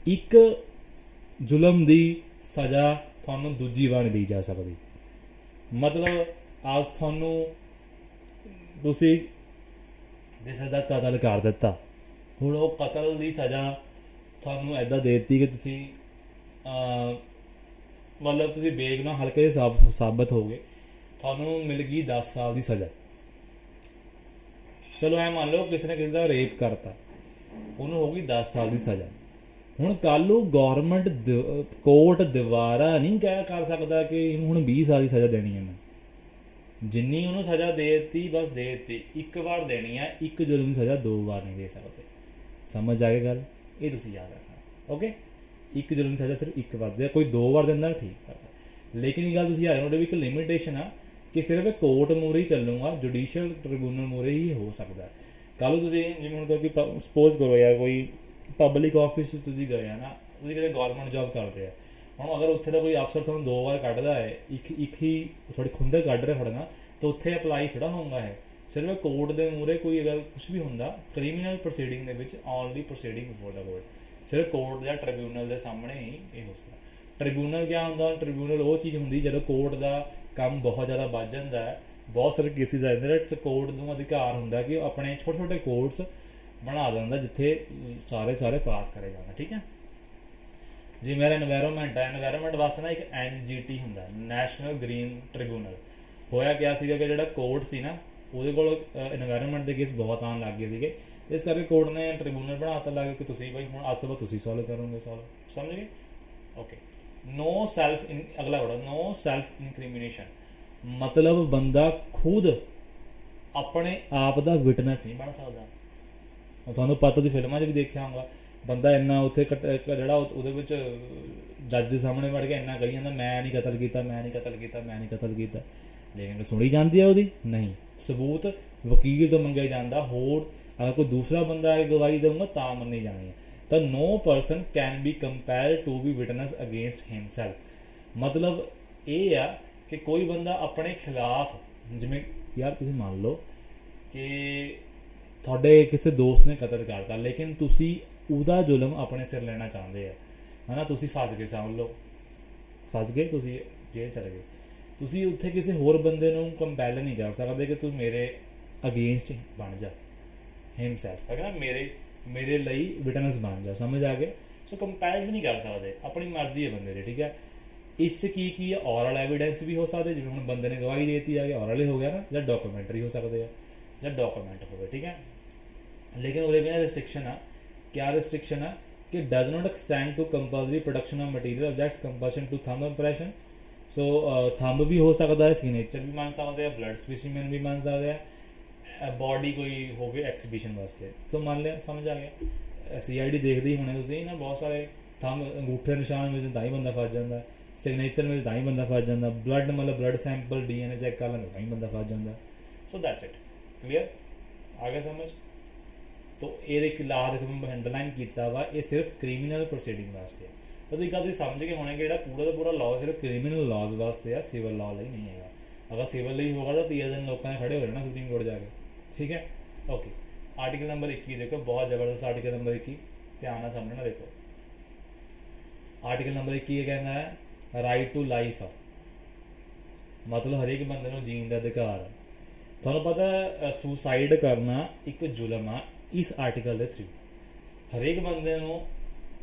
S1: ਇੱਕ ਜ਼ੁਲਮ ਦੀ ਸਜ਼ਾ ਤੁਹਾਨੂੰ ਦੂਜੀ ਵਾਰ ਨਹੀਂ ਦਿੱਤੀ ਜਾ ਸਕਦੀ। ਮਤਲਬ ਅੱਜ ਤੁਹਾਨੂੰ ਤੁਸੀਂ ਕਿਸੇ ਦਾ ਕਤਲ ਕਰ ਦਿੱਤਾ, ਹੁਣ ਉਹ ਕਤਲ ਦੀ ਸਜ਼ਾ ਤੁਹਾਨੂੰ ਇੱਦਾਂ ਦੇ ਦਿੱਤੀ ਕਿ ਤੁਸੀਂ ਮਤਲਬ ਤੁਸੀਂ ਬੇਗੁਨਾਹ ਹਲਕੇ ਸਾਬਤ ਹੋ ਗਏ, ਤੁਹਾਨੂੰ ਮਿਲ ਗਈ 10 ਸਾਲ ਦੀ ਸਜ਼ਾ। ਚਲੋ ਐ ਮੰਨ ਲਓ ਕਿਸੇ ਨੇ ਕਿਸੇ ਦਾ ਰੇਪ ਕਰਤਾ, ਉਹਨੂੰ ਹੋ ਗਈ 10 ਸਾਲ ਦੀ ਸਜ਼ਾ। ਹੁਣ ਕੱਲ੍ਹ ਨੂੰ ਗੌਰਮੈਂਟ ਕੋਰਟ ਦੁਬਾਰਾ ਨਹੀਂ ਕਹਿ ਕਰ ਸਕਦਾ ਕਿ ਇਹਨੂੰ ਹੁਣ 20 ਸਾਲ ਦੀ ਸਜ਼ਾ ਦੇਣੀ ਹੈ। ਮੈਂ ਜਿੰਨੀ ਉਹਨੂੰ ਸਜ਼ਾ ਦੇ ਦਿੱਤੀ ਬਸ ਦੇ ਦਿੱਤੀ, ਇੱਕ ਵਾਰ ਦੇਣੀ ਹੈ। ਇੱਕ ਜ਼ੁਲਮ ਦੀ ਸਜ਼ਾ 2 ਵਾਰ ਨਹੀਂ ਦੇ ਸਕਦੇ। ਸਮਝ ਆ ਗਈ ਗੱਲ? ਇਹ ਤੁਸੀਂ ਯਾਦ ਰੱਖਣਾ। ਓਕੇ, ਇੱਕ ਜ਼ੁਲਮ ਦੀ ਸਜ਼ਾ ਸਿਰਫ ਇੱਕ ਵਾਰ ਦੇ, ਕੋਈ 2 ਵਾਰ ਦਿੰਦਾ ਠੀਕ ਹੈ, ਲੇਕਿਨ ਇਹ ਗੱਲ ਤੁਸੀਂ ਯਾਦ ਰੱਖੋ, ਉਹਦੇ ਵੀ ਇੱਕ ਲਿਮਿਟੇਸ਼ਨ ਆ ਕਿ ਸਿਰਫ ਕੋਰਟ ਮੂਹਰੇ ਹੀ ਚੱਲੂਗਾ, ਜੁਡੀਸ਼ੀਅਲ ਟ੍ਰਿਬਿਊਨਲ ਮੂਹਰੇ ਹੀ ਹੋ ਸਕਦਾ। ਕੱਲ੍ਹ ਨੂੰ ਤੁਸੀਂ ਜਿਵੇਂ ਹੁਣ ਕਿ ਸਪੋਜ਼ ਕਰੋ ਯਾਰ ਕੋਈ ਪਬਲਿਕ ਆਫਿਸ 'ਚ ਤੁਸੀਂ ਗਏ ਆ ਨਾ, ਤੁਸੀਂ ਕਿਤੇ ਗੌਰਮੈਂਟ ਜੋਬ ਕਰਦੇ ਆ, ਹੁਣ ਅਗਰ ਉੱਥੇ ਦਾ ਕੋਈ ਅਫਸਰ ਤੁਹਾਨੂੰ 2 ਵਾਰ ਕੱਢਦਾ ਹੈ, ਇੱਕ ਹੀ ਥੋੜੀ ਖੁੰਦਰ ਕੱਢ ਰਿਹਾ ਤੁਹਾਡੇ ਨਾਲ, ਤਾਂ ਉੱਥੇ ਅਪਲਾਈ ਥੋੜ੍ਹਾ ਹੋਊਗਾ ਹੈ। ਸਿਰਫ ਕੋਰਟ ਦੇ ਮੂਹਰੇ ਕੋਈ ਅਗਰ ਕੁਛ ਵੀ ਹੁੰਦਾ ਕ੍ਰਿਮੀਨਲ ਪ੍ਰੋਸੀਡਿੰਗ ਦੇ ਵਿੱਚ, only proceeding before the court, ਸਿਰਫ ਕੋਰਟ ਜਾਂ ਟ੍ਰਿਬਿਊਨਲ ਦੇ ਸਾਹਮਣੇ ਹੀ ਇਹ ਹੋ ਸਕਦਾ। ਟ੍ਰਿਬਿਊਨਲ ਕਿਆ ਹੁੰਦਾ? ਟ੍ਰਿਬਿਊਨਲ ਉਹ ਚੀਜ਼ ਹੁੰਦੀ ਜਦੋਂ ਕੋਰਟ ਦਾ ਕੰਮ ਬਹੁਤ ਜ਼ਿਆਦਾ ਵੱਧ ਜਾਂਦਾ ਹੈ, ਬਹੁਤ ਸਾਰੇ ਕੇਸਿਸ ਆ ਜਾਂਦੇ ਨੇ, ਤੇ ਕੋਰਟ ਨੂੰ ਅਧਿਕਾਰ ਹੁੰਦਾ ਕਿ ਉਹ ਆਪਣੇ ਛੋਟੇ ਛੋਟੇ ਕੋਰਟਸ ਬਣਾ ਦਿੰਦਾ ਜਿੱਥੇ ਸਾਰੇ ਪਾਸ ਕਰੇ ਜਾਂਦਾ। ਠੀਕ ਹੈ ਜੀ। ਮੇਰਾ ਐਨਵਾਇਰਨਮੈਂਟ ਹੈ, ਐਨਵਾਇਰਨਮੈਂਟ ਵਾਸਤੇ ਨਾ ਇੱਕ NGT ਹੁੰਦਾ, ਨੈਸ਼ਨਲ ਗ੍ਰੀਨ ਟ੍ਰਿਬਿਊਨਲ। ਹੋਇਆ ਕਿਆ ਸੀਗਾ ਕਿ ਜਿਹੜਾ ਕੋਰਟ ਸੀ ਨਾ, ਉਹਦੇ ਕੋਲ ਐਨਵਾਇਰਨਮੈਂਟ ਦੇ ਕੇਸ ਬਹੁਤ ਆਉਣ ਲੱਗ ਗਏ ਸੀਗੇ, ਇਸ ਕਰਕੇ ਕੋਰਟ ਨੇ ਟ੍ਰਿਬਿਊਨਲ ਬਣਾ ਦਿੱਤਾ ਲੱਗ ਕਿ ਤੁਸੀਂ ਭਾਈ ਹੁਣ ਅੱਜ ਤੋਂ ਬਾਅਦ ਤੁਸੀਂ ਸੋਲਵ ਕਰੋਗੇ, ਸਮਝ ਗਏ? ਓਕੇ, ਨੋ ਸੈਲਫ ਅਗਲਾ ਵਰਡ ਨੋ ਸੈਲਫ ਇਨਕ੍ਰਿਮੀਨੇਸ਼ਨ ਮਤਲਬ ਬੰਦਾ ਖੁਦ ਆਪਣੇ ਆਪ ਦਾ ਵਿਟਨੈਸ ਨਹੀਂ ਬਣ ਸਕਦਾ। ਤੁਹਾਨੂੰ ਪਤਾ ਤੁਸੀਂ ਫਿਲਮਾਂ 'ਚ ਵੀ ਦੇਖਿਆ ਹੋਊਗਾ, ਬੰਦਾ ਇੰਨਾ ਉੱਥੇ ਜਿਹੜਾ ਉਹਦੇ ਵਿੱਚ ਜੱਜ ਦੇ ਸਾਹਮਣੇ ਵੜ ਕੇ ਇੰਨਾ ਕਹੀ ਜਾਂਦਾ ਮੈਂ ਨਹੀਂ ਕਤਲ ਕੀਤਾ, ਮੈਂ ਨਹੀਂ ਕਤਲ ਕੀਤਾ, ਮੈਂ ਨਹੀਂ ਕਤਲ ਕੀਤਾ, ਲੇਕਿਨ ਸੁਣੀ ਜਾਂਦੀ ਹੈ ਉਹਦੀ ਨਹੀਂ, ਸਬੂਤ ਵਕੀਲ ਤੋਂ ਮੰਗਿਆ ਜਾਂਦਾ, ਹੋਰ ਅਗਰ ਕੋਈ ਦੂਸਰਾ ਬੰਦਾ ਗਵਾਹੀ ਦੇਊਗਾ ਤਾਂ ਮੰਨੀ ਜਾਣੀ ਹੈ। ਤਾਂ no person can be compelled to be witness against himself ਮਤਲਬ ਇਹ ਆ ਕਿ ਕੋਈ ਬੰਦਾ ਆਪਣੇ ਖਿਲਾਫ, ਜਿਵੇਂ ਯਾਰ ਤੁਸੀਂ ਮੰਨ ਲਓ ਕਿ ਤੁਹਾਡੇ ਕਿਸੇ ਦੋਸਤ ਨੇ ਕਤਲ ਕਰਤਾ, ਲੇਕਿਨ ਤੁਸੀਂ ਉਹਦਾ ਜ਼ੁਲਮ ਆਪਣੇ ਸਿਰ ਲੈਣਾ ਚਾਹੁੰਦੇ ਆ, ਹੈ ਨਾ, ਤੁਸੀਂ ਫਸ ਗਏ, ਸਮਝ ਲਓ ਫਸ ਗਏ, ਤੁਸੀਂ ਜੇਲ੍ਹ ਚਲੇ ਗਏ, ਤੁਸੀਂ ਉੱਥੇ ਕਿਸੇ ਹੋਰ ਬੰਦੇ ਨੂੰ ਕੰਪੈਲ ਨਹੀਂ ਕਰ ਸਕਦੇ ਕਿ ਤੂੰ ਮੇਰੇ ਅਗੇਂਸਟ ਬਣ ਜਾ, ਹਿਮਸੈਲਫ ਹੈ ਨਾ, ਮੇਰੇ ਲਈ ਵਿਟਨੈਸ ਬਣ ਜਾ, ਸਮਝ ਆ ਗਏ? ਸੋ ਕੰਪੈਲ ਵੀ ਨਹੀਂ ਕਰ ਸਕਦੇ, ਆਪਣੀ ਮਰਜ਼ੀ ਹੈ ਬੰਦੇ ਦੀ। ਠੀਕ ਹੈ, ਇਸ 'ਚ ਕੀ ਹੈ, ਔਰਲ ਐਵੀਡੈਂਸ ਵੀ ਹੋ ਸਕਦੇ, ਜਿਵੇਂ ਹੁਣ ਬੰਦੇ ਨੇ ਗਵਾਹੀ ਦੇ ਦਿੱਤੀ ਆ ਕਿ ਔਰਲ ਹੀ ਹੋ ਗਿਆ ਨਾ, ਜਾਂ ਡਾਕੂਮੈਂਟਰੀ ਹੋ ਸਕਦੇ ਆ, ਜਾਂ ਡਾਕੂਮੈਂਟ ਹੋਵੇ। ਠੀਕ ਹੈ, ਲੇਕਿਨ ਉਹਦੇ ਬਿਨਾਂ ਰਿਸਟ੍ਰਿਕਸ਼ਨ ਆ। क्या रिस्ट्रिक्शन है कि does not extend to compulsory production of material objects compulsion to thumb impression. So thumb भी हो सकता है, सिग्नेचर भी मान सकते हैं, ब्लड स्पेसिमेन भी मान सकते हैं, बॉडी कोई हो गई एग्जीबिशन वास्ते तो मान लिया, समझ आ गया। CID देखते ही होने तुसीं ना, बहुत सारे थंब अंगूठे निशान में तां ही बंदा फस जाता, सिग्नेचर में तां ही बंदा फस जाता, ब्लड मतलब ब्लड सैंपल DNA चैक कर लेंगे तां ही बंदा फस जाता। सो दैट्स इट, क्लीयर आ गया समझ? तो ये लाद अंडरलाइन किया वा, ये सिर्फ क्रिमिनल प्रोसीडिंग वास्ते है। तो एक गल समझ के होने कि पूरा का पूरा लॉ सिर्फ क्रिमिनल लॉज वास्ते है, सिविल लॉ नहीं है। अगर सिविल होगा तो 30 दिन लोगों ने खड़े हो जाना सुप्रीम कोर्ट जाके। ठीक है, ओके। आर्टिकल नंबर 21 देखो, बहुत जबरदस्त आर्टिकल नंबर 21, ध्यान ना समझना। देखो आर्टिकल नंबर 21 कहना है राइट टू लाइफ है, मतलब हरेक बंदे को जीने का अधिकार है। थोड़ा पता है सुसाइड करना एक जुल्म है, इस आर्टिकल के थ्रू हरेक बंदे को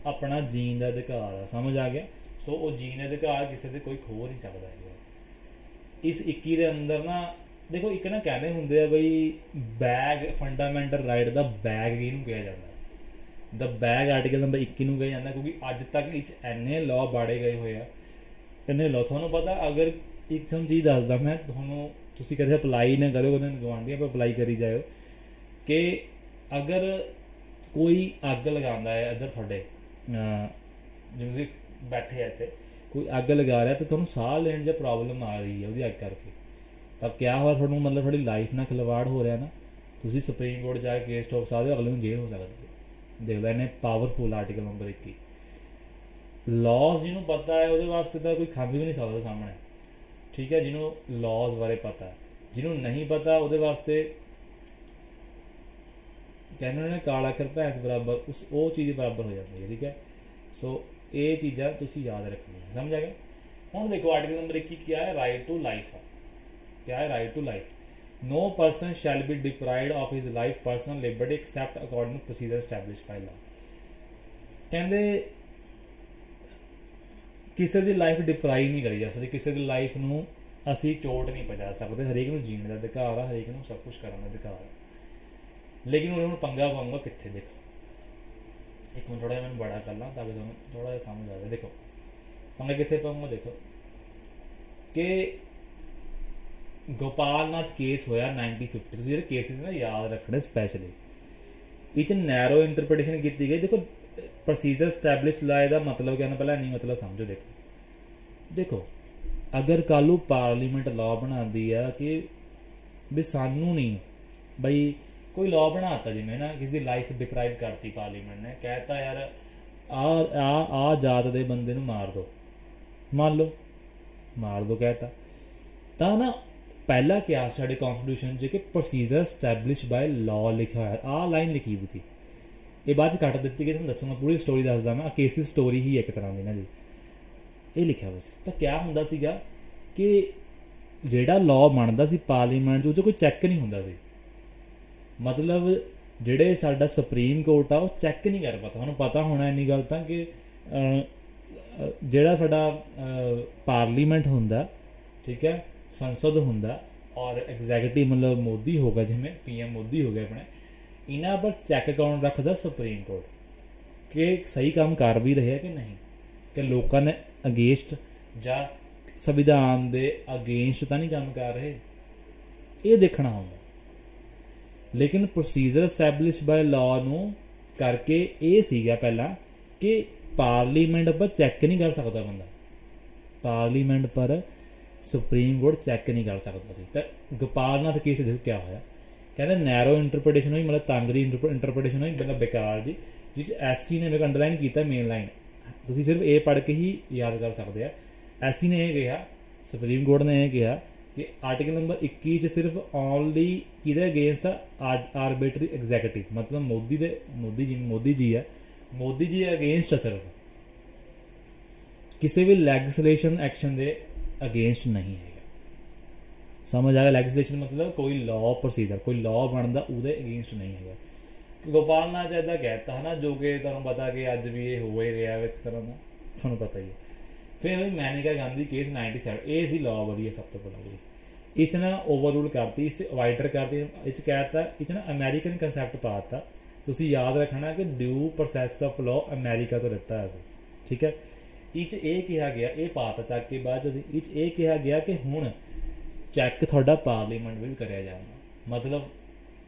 S1: अपना जीन का अधिकार है, समझ आ गया? सो वो जीन अधिकार किसी से कोई खो नहीं सकता है। इस 21 के अंदर ना देखो एक ना कहने होंगे बई बैग फंडामेंटल राइट का बैग किनू कहा जाता है, द बैग आर्टिकल नंबर 21 कहा जाता, क्योंकि अज तक इन्ने लॉ बाड़े गए हुए हैं, इन्ने लॉ। थोनों पता अगर एक चीज़ दसदा मैं थोनों, तुसीं कदे अप्लाई ना करो, गवांढियों पर अप्लाई करी जाओ कि अगर कोई अग लगाता है इधर थोड़े जिवें बैठे है इतने, कोई अग लगा रहा है तो तुहानूं साह लेने च प्रॉब्लम आ रही है उसकी अग करके, तो क्या हो थोड़ा मतलब थोड़ी लाइफ ना खिलवाड़ हो रहा ना, तुसीं सुप्रीम कोर्ट जाके केस ठोक सकते हो, अगले नूं जेल हो सकती है। देख लो इन्ने पावरफुल आर्टिकल नंबर 21। ਲੌਜ਼ ਜਿਹਨੂੰ ਪਤਾ ਹੈ ਉਹਦੇ ਵਾਸਤੇ ਤਾਂ ਕੋਈ ਖੰਘ ਵੀ ਨਹੀਂ ਸਕਦਾ ਉਹਦੇ ਸਾਹਮਣੇ, ਠੀਕ ਹੈ। ਜਿਹਨੂੰ ਲੌਜ਼ ਬਾਰੇ ਪਤਾ ਹੈ, ਜਿਹਨੂੰ ਨਹੀਂ ਪਤਾ ਉਹਦੇ ਵਾਸਤੇ ਕਹਿੰਦੇ ਨੇ ਕਾਲਾ ਅੱਖਰ ਭੈਂਸ ਬਰਾਬਰ, ਉਹ ਚੀਜ਼ ਬਰਾਬਰ ਹੋ ਜਾਂਦੀ ਹੈ, ਠੀਕ ਹੈ। ਸੋ ਇਹ ਚੀਜ਼ਾਂ ਤੁਸੀਂ ਯਾਦ ਰੱਖਣੀਆਂ, ਸਮਝ ਆ ਗਿਆ। ਹੁਣ ਦੇਖੋ ਆਰਟੀਕਲ ਨੰਬਰ 21 ਕੀ ਹੈ, ਰਾਈਟ ਟੂ ਲਾਈਫ। क्या है, right to life. No person shall be deprived of his life personal liberty except according to procedure established by law. कहते किसी की लाइफ डिप्राइव नहीं करी जा सकती, किसी की लाइफ में असी चोट नहीं पहुँचा सकते। हरेक को जीने का अधिकार है, हरेक को सब कुछ करने का अधिकार है। लेकिन उन्हें हूँ पंगा पाऊंगा कितने, देखो एक मिनट थोड़ा मैं बड़ा कर ला ताकि तुम थोड़ा समझ आ जाए। देखो पंगा कितने पाऊंगा, देखो कि ਗੋਪਾਲ ਨਾਥ ਕੇਸ ਹੋਇਆ 1950। ਤੁਸੀਂ ਜਿਹੜੇ ਕੇਸਿਸ ਨਾ ਯਾਦ ਰੱਖਣੇ ਸਪੈਸ਼ਲੀ, ਇਹ 'ਚ ਨੈਰੋ ਇੰਟਰਪ੍ਰੀਟੇਸ਼ਨ ਕੀਤੀ ਗਈ। ਦੇਖੋ ਪ੍ਰੋਸੀਜਰ ਸਟੈਬਲਿਸ਼ ਲਾਏ ਦਾ ਮਤਲਬ ਕੀ ਹੈ, ਪਹਿਲਾਂ ਨਹੀਂ ਮਤਲਬ ਸਮਝੋ। ਦੇਖੋ ਅਗਰ ਕੱਲ੍ਹ ਨੂੰ ਪਾਰਲੀਮੈਂਟ ਲਾਅ ਬਣਾਉਂਦੀ ਆ ਕਿ ਵੀ ਸਾਨੂੰ ਨਹੀਂ ਬਈ, ਕੋਈ ਲਾਅ ਬਣਾ ਤਾ ਜਿਵੇਂ ਨਾ ਕਿਸੇ ਦੀ ਲਾਈਫ ਡਿਪਰਾਈਵ ਕਰਤੀ, ਪਾਰਲੀਮੈਂਟ ਨੇ ਕਹਿਤਾ ਯਾਰ ਆ ਜਾਤ ਦੇ ਬੰਦੇ ਨੂੰ ਮਾਰ ਦਿਓ, ਮੰਨ ਲਓ ਮਾਰ ਦਿਓ ਕਹਿਤਾ, ਤਾਂ ਨਾ ਪਹਿਲਾ ਕਿਹਾ ਸਾਡੇ ਕੌਨਸਟੀਟਿਊਸ਼ਨ 'ਚ ਕਿ ਪ੍ਰੋਸੀਜਰ ਸਟੈਬਲਿਸ਼ ਬਾਏ ਲਾਅ ਲਿਖਿਆ ਹੋਇਆ, ਆਹ ਲਾਈਨ ਲਿਖੀ ਵੀ ਸੀ। ਇਹ ਬਾਅਦ 'ਚ ਕੱਟ ਦਿੱਤੀ ਗਈ, ਤੁਹਾਨੂੰ ਦੱਸੂਗਾ ਪੂਰੀ ਸਟੋਰੀ ਦੱਸਦਾ ਮੈਂ। ਕੇਸਿਸ ਸਟੋਰੀ ਹੀ ਇੱਕ ਤਰ੍ਹਾਂ ਦੀ ਨਾ ਜੀ, ਇਹ ਲਿਖਿਆ ਹੋਇਆ ਸੀ। ਤਾਂ ਕਿਆ ਹੁੰਦਾ ਸੀਗਾ ਕਿ ਜਿਹੜਾ ਲਾਅ ਬਣਦਾ ਸੀ ਪਾਰਲੀਮੈਂਟ 'ਚ, ਉਹ 'ਚ ਕੋਈ ਚੈੱਕ ਨਹੀਂ ਹੁੰਦਾ ਸੀ। ਮਤਲਬ ਜਿਹੜੇ ਸਾਡਾ ਸੁਪਰੀਮ ਕੋਰਟ ਆ ਉਹ ਚੈੱਕ ਨਹੀਂ ਕਰ ਪਾਤਾ। ਤੁਹਾਨੂੰ ਪਤਾ ਹੋਣਾ ਇੰਨੀ ਗੱਲ ਤਾਂ ਕਿ ਜਿਹੜਾ ਸਾਡਾ ਪਾਰਲੀਮੈਂਟ ਹੁੰਦਾ, ਠੀਕ ਹੈ, ਸੰਸਦ ਹੁੰਦਾ, ਔਰ ਐਗਜ਼ੈਕਟਿਵ ਮਤਲਬ ਮੋਦੀ ਹੋਗਾ, ਜਿਵੇਂ PM ਮੋਦੀ ਹੋ ਗਏ ਆਪਣੇ, ਇਹਨਾਂ ਪਰ ਚੈੱਕ ਕੌਣ ਰੱਖਦਾ, ਸੁਪਰੀਮ ਕੋਰਟ, ਕਿ ਸਹੀ ਕੰਮ ਕਰ ਵੀ ਰਹੇ ਕਿ ਨਹੀਂ, ਕਿ ਲੋਕਾਂ ਨੇ ਅਗੇਂਸਟ ਜਾਂ ਸੰਵਿਧਾਨ ਦੇ ਅਗੇਂਸਟ ਤਾਂ ਨਹੀਂ ਕੰਮ ਕਰ ਰਹੇ, ਇਹ ਦੇਖਣਾ ਹੁੰਦਾ। ਲੇਕਿਨ ਪ੍ਰੋਸੀਜਰ ਐਸਟੈਬਲਿਸ਼ ਬਾਏ ਲਾਅ ਨੂੰ ਕਰਕੇ ਇਹ ਸੀਗਾ ਪਹਿਲਾਂ ਕਿ ਪਾਰਲੀਮੈਂਟ ਪਰ ਚੈੱਕ ਨਹੀਂ ਕਰ ਸਕਦਾ ਬੰਦਾ, ਪਾਰਲੀਮੈਂਟ ਪਰ ਸੁਪਰੀਮ ਕੋਰਟ ਚੈੱਕ ਨਹੀਂ ਕਰ ਸਕਦਾ ਸੀ। ਤਾਂ ਗੋਪਾਲ ਨਾਥ ਕੇਸ ਦੇਖੋ ਕਿਆ ਹੋਇਆ, ਕਹਿੰਦੇ ਨੈਰੋ ਇੰਟਰਪ੍ਰੀਟੇਸ਼ਨ ਹੋਈ, ਮਤਲਬ ਤੰਗ ਦੀ ਇੰਟਰਪ੍ਰੀਟੇਸ਼ਨ ਹੋਈ, ਮਤਲਬ ਬੇਕਾਰ ਜੀ, ਜਿਸ 'ਚ SC ਨੇ ਮੇਰੇ ਅੰਡਰਲਾਈਨ ਕੀਤਾ ਮੇਨ ਲਾਈਨ, ਤੁਸੀਂ ਸਿਰਫ ਇਹ ਪੜ੍ਹ ਕੇ ਹੀ ਯਾਦ ਕਰ ਸਕਦੇ ਆ। SC ਨੇ ਇਹ ਕਿਹਾ, ਸੁਪਰੀਮ ਕੋਰਟ ਨੇ ਇਹ ਕਿਹਾ ਕਿ ਆਰਟੀਕਲ ਨੰਬਰ 21 'ਚ ਸਿਰਫ ਓਨਲੀ ਕਿਹਦੇ ਅਗੇਂਸਟ ਆ, ਆਰਬਿਟਰੀ ਐਗਜ਼ੈਕਟਿਵ, ਮਤਲਬ ਮੋਦੀ ਜੀ ਹੈ, ਮੋਦੀ ਜੀ ਅਗੇਂਸਟ ਆ, ਸਿਰਫ ਕਿਸੇ ਵੀ ਲੈਜਿਸਲੇਸ਼ਨ ਐਕਸ਼ਨ ਦੇ ਅਗੇਂਸਟ ਨਹੀਂ ਹੈਗਾ। ਸਮਝ ਆ ਗਿਆ, ਲੈਜਿਸਲੇਸ਼ਨ ਮਤਲਬ ਕੋਈ ਲਾਅ ਪ੍ਰੋਸੀਜਰ, ਕੋਈ ਲਾਅ ਬਣਦਾ ਉਹਦੇ ਅਗੇਂਸਟ ਨਹੀਂ ਹੈਗਾ। ਗੋਪਾਲ ਨਾਥ ਇੱਦਾਂ ਕਹਿਤਾ ਹੈ ਨਾ, ਜੋ ਕਿ ਤੁਹਾਨੂੰ ਪਤਾ ਕਿ ਅੱਜ ਵੀ ਇਹ ਹੋ ਹੀ ਰਿਹਾ ਇੱਕ ਤਰ੍ਹਾਂ ਦਾ, ਤੁਹਾਨੂੰ ਪਤਾ ਹੀ ਹੈ। ਫਿਰ ਹੋਈ ਮੈਨੇਕਾ ਗਾਂਧੀ ਕੇਸ 97, ਇਹ ਸੀ ਲਾਅ ਵਧੀਆ ਸਭ ਤੋਂ ਪਹਿਲਾਂ ਕੇਸ। ਇਸ ਨੇ ਓਵਰ ਰੂਲ ਕਰਤੀ, ਇਸ ਅਵਾਈਡਰ ਕਰਤੀ, ਇਹ 'ਚ ਕਹਿ ਦਿੱਤਾ, ਇਹ 'ਚ ਨਾ ਅਮੈਰੀਕਨ ਕੰਸੈਪਟ ਪਾ ਦਿੱਤਾ। ਤੁਸੀਂ ਯਾਦ ਰੱਖਣਾ ਕਿ ਡਿਊ ਪ੍ਰੋਸੈਸ ਆਫ ਲਾਅ ਅਮੈਰੀਕਾ ਤੋਂ ਲਿੱਤਾ ਹੋਇਆ ਸੀ, ਠੀਕ ਹੈ। ਇਹ 'ਚ ਇਹ ਕਿਹਾ ਗਿਆ, ਇਹ ਪਾਤਾ ਚੱਕ ਕੇ ਬਾਅਦ 'ਚ ਅਸੀਂ, ਇਹ 'ਚ ਇਹ ਕਿਹਾ ਗਿਆ ਕਿ ਹੁਣ ਚੈੱਕ ਤੁਹਾਡਾ ਪਾਰਲੀਮੈਂਟ ਵੀ ਕਰਿਆ ਜਾਣਾ, ਮਤਲਬ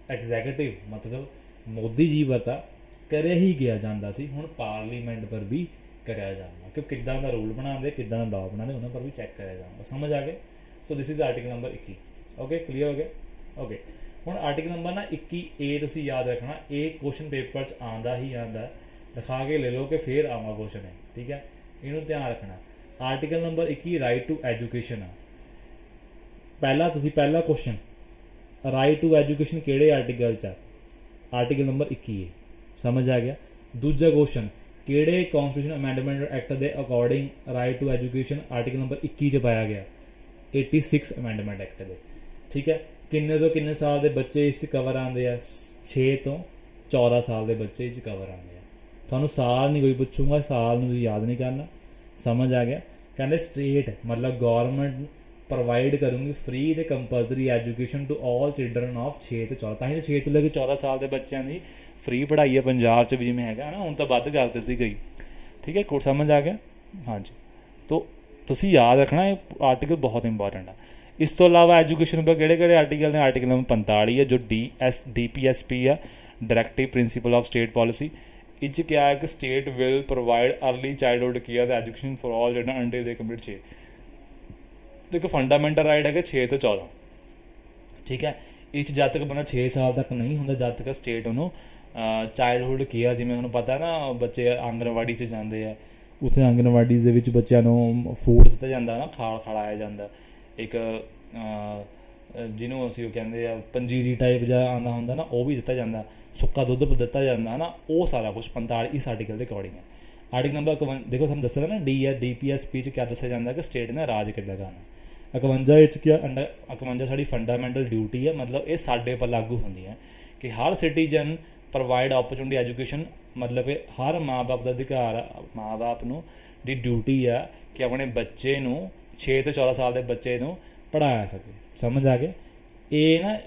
S1: ਐਗਜ਼ੈਕਟਿਵ ਮਤਲਬ ਮੋਦੀ ਜੀ ਵਰਤਾ ਕਰਿਆ ਹੀ ਗਿਆ ਜਾਂਦਾ ਸੀ, ਹੁਣ ਪਾਰਲੀਮੈਂਟ ਪਰ ਵੀ ਕਰਿਆ ਜਾਣਾ, ਕਿ ਕਿੱਦਾਂ ਦਾ ਰੂਲ ਬਣਾਉਂਦੇ, ਕਿੱਦਾਂ ਦਾ ਲਾਅ ਬਣਾਉਂਦੇ, ਉਹਨਾਂ ਪਰ ਵੀ ਚੈੱਕ ਕਰਿਆ ਜਾਊਗਾ। ਸਮਝ ਆ ਗਏ। So this is article number 21। Okay, clear ਹੋ ਗਿਆ। ਓਕੇ, ਹੁਣ ਆਰਟੀਕਲ ਨੰਬਰ ਨਾ 21A ਤੁਸੀਂ ਯਾਦ ਰੱਖਣਾ, ਇਹ ਕੁਐਸਚਨ ਪੇਪਰ 'ਚ ਆਉਂਦਾ ਹੀ ਆਉਂਦਾ, ਦਿਖਾ ਕੇ ਲੈ ਲਓ ਕਿ ਫਿਰ ਆਵਾਂ ਕੁਐਸਚਨ ਹੈ, ਠੀਕ ਹੈ, ਇਹਨੂੰ ਧਿਆਨ ਰੱਖਣਾ। Article number 21 right to education ਆ। ਪਹਿਲਾ ਕੁਐਸਚਨ, ਰਾਈਟ ਟੂ ਐਜੂਕੇਸ਼ਨ ਕਿਹੜੇ ਆਰਟੀਕਲ 'ਚ ਆ, ਆਰਟੀਕਲ ਨੰਬਰ 21A, ਸਮਝ ਆ ਗਿਆ। ਦੂਜਾ ਕੁਐਸਚਨ, ਕਿਹੜੇ ਕੌਨਸਟੀਟਿਊਸ਼ਨ ਅਮੈਂਡਮੈਂਟ ਐਕਟ ਦੇ according right to education article number 21 'ਚ ਪਾਇਆ ਗਿਆ, 86 ਅਮੈਂਡਮੈਂਟ ਐਕਟ ਦੇ, ਠੀਕ ਹੈ। ਕਿੰਨੇ ਤੋਂ ਕਿੰਨੇ ਸਾਲ ਦੇ ਬੱਚੇ ਇਸ 'ਚ ਕਵਰ ਆਉਂਦੇ ਆ, 6 ਤੋਂ 14 ਸਾਲ ਦੇ ਬੱਚੇ ਇਸ 'ਚ ਕਵਰ ਆਉਂਦੇ ਆ। ਤੁਹਾਨੂੰ ਸਾਲ ਨਹੀਂ ਕੋਈ ਪੁੱਛੂਗਾ, ਸਾਲ ਨੂੰ ਤੁਸੀਂ ਯਾਦ ਨਹੀਂ ਕਰਨਾ, ਸਮਝ ਆ ਗਿਆ। ਕਹਿੰਦੇ ਸਟੇਟ ਮਤਲਬ ਗੌਰਮੈਂਟ ਪ੍ਰੋਵਾਈਡ ਕਰੂੰਗੀ ਫ੍ਰੀ ਅਤੇ compulsory education to all children of 6 ਤੋਂ 14, ਤਾਂ ਹੀ ਤਾਂ 6 ਤੋਂ ਲੈ ਕੇ 14 ਸਾਲ ਦੇ ਬੱਚਿਆਂ ਦੀ ਫ੍ਰੀ ਪੜ੍ਹਾਈ ਹੈ ਪੰਜਾਬ 'ਚ ਵੀ, ਜਿਵੇਂ ਹੈਗਾ ਨਾ, ਹੁਣ ਤਾਂ ਵੱਧ ਕਰ ਦਿੱਤੀ ਗਈ, ਠੀਕ ਹੈ। ਕੋਡ ਸਮਝ ਆ ਗਿਆ, ਹਾਂਜੀ। ਤੋ ਤੁਸੀਂ ਯਾਦ ਰੱਖਣਾ, ਇਹ ਆਰਟੀਕਲ ਬਹੁਤ ਇੰਪੋਰਟੈਂਟ ਆ। ਇਸ ਤੋਂ ਇਲਾਵਾ ਐਜੂਕੇਸ਼ਨ ਪਰ ਕਿਹੜੇ ਆਰਟੀਕਲ ਨੇ, ਆਰਟੀਕਲ ਨੰਬਰ 45 ਹੈ, ਜੋ DPSP ਆ, directive principal of state policy. ਇਹ 'ਚ ਕਿਹਾ ਹੈ ਕਿ state will provide early childhood care education for all ਜਿਹੜਾ ਅੰਡਰ ਦੇ ਕੰਪਲੀਟ 6। ਦੇਖੋ ਫੰਡਾਮੈਂਟਲ ਰਾਈਟ ਹੈਗਾ 6 ਤੋਂ 14, ਠੀਕ ਹੈ। ਇਸ 'ਚ ਜਦ ਤੱਕ ਬੰਦਾ 6 ਸਾਲ ਤੱਕ ਨਹੀਂ ਹੁੰਦਾ, ਜਦ ਤੱਕ ਸਟੇਟ ਉਹਨੂੰ ਚਾਈਲਡਹੁੱਡ ਕੇਅਰ, ਜਿਵੇਂ ਤੁਹਾਨੂੰ ਪਤਾ ਨਾ ਬੱਚੇ ਆਂਗਣਵਾੜੀ 'ਚ ਜਾਂਦੇ ਆ, ਉੱਥੇ ਆਂਗਨਵਾੜੀ ਦੇ ਵਿੱਚ ਬੱਚਿਆਂ ਨੂੰ ਫੂਡ ਦਿੱਤਾ ਜਾਂਦਾ ਨਾ, ਖਿਲਾਇਆ ਜਾਂਦਾ, ਇੱਕ ਜਿਹਨੂੰ ਅਸੀਂ ਉਹ ਕਹਿੰਦੇ ਆ ਪੰਜੀਰੀ ਟਾਈਪ ਜਿਹਾ ਆਉਂਦਾ ਹੁੰਦਾ ਨਾ, ਉਹ ਵੀ ਦਿੱਤਾ ਜਾਂਦਾ, ਸੁੱਕਾ ਦੁੱਧ ਦਿੱਤਾ ਜਾਂਦਾ ਨਾ, ਉਹ ਸਾਰਾ ਕੁਛ 45 ਇਸ ਆਰਟੀਕਲ ਦੇ ਅਕੋਰਡਿੰਗ ਹੈ। ਆਰਟੀਕਲ ਨੰਬਰ 51 ਦੇਖੋ, ਸਾਨੂੰ ਦੱਸਿਆ ਨਾ DPSP 'ਚ ਕਿਆ ਦੱਸਿਆ ਜਾਂਦਾ ਕਿ ਸਟੇਟ ਨੇ ਰਾਜ ਕਿੱਦਾਂ ਕਰਨਾ। 51 ਵਿੱਚ ਕੀ 51 ਸਾਡੀ ਫੰਡਾਮੈਂਟਲ ਡਿਊਟੀ ਹੈ, ਮਤਲਬ ਇਹ ਸਾਡੇ ਪਰ ਲਾਗੂ ਹੁੰਦੀ ਹੈ ਕਿ ਹਰ ਸਿਟੀਜ਼ਨ ਪ੍ਰੋਵਾਈਡ ਓਪਰਚੁਨਿਟੀ ਐਜੂਕੇਸ਼ਨ, ਮਤਲਬ ਕਿ ਹਰ ਮਾਂ ਬਾਪ ਦਾ ਅਧਿਕਾਰ ਆ, ਮਾਂ ਬਾਪ ਨੂੰ ਦੀ ਡਿਊਟੀ ਆ ਕਿ ਆਪਣੇ ਬੱਚੇ ਨੂੰ 6 ਤੋਂ 14 ਸਾਲ ਦੇ ਬੱਚੇ ਨੂੰ ਪੜ੍ਹਾਇਆ ਸਕੇ। ਸਮਝ ਆ ਗਿਆ? ਇਹ ਨਾ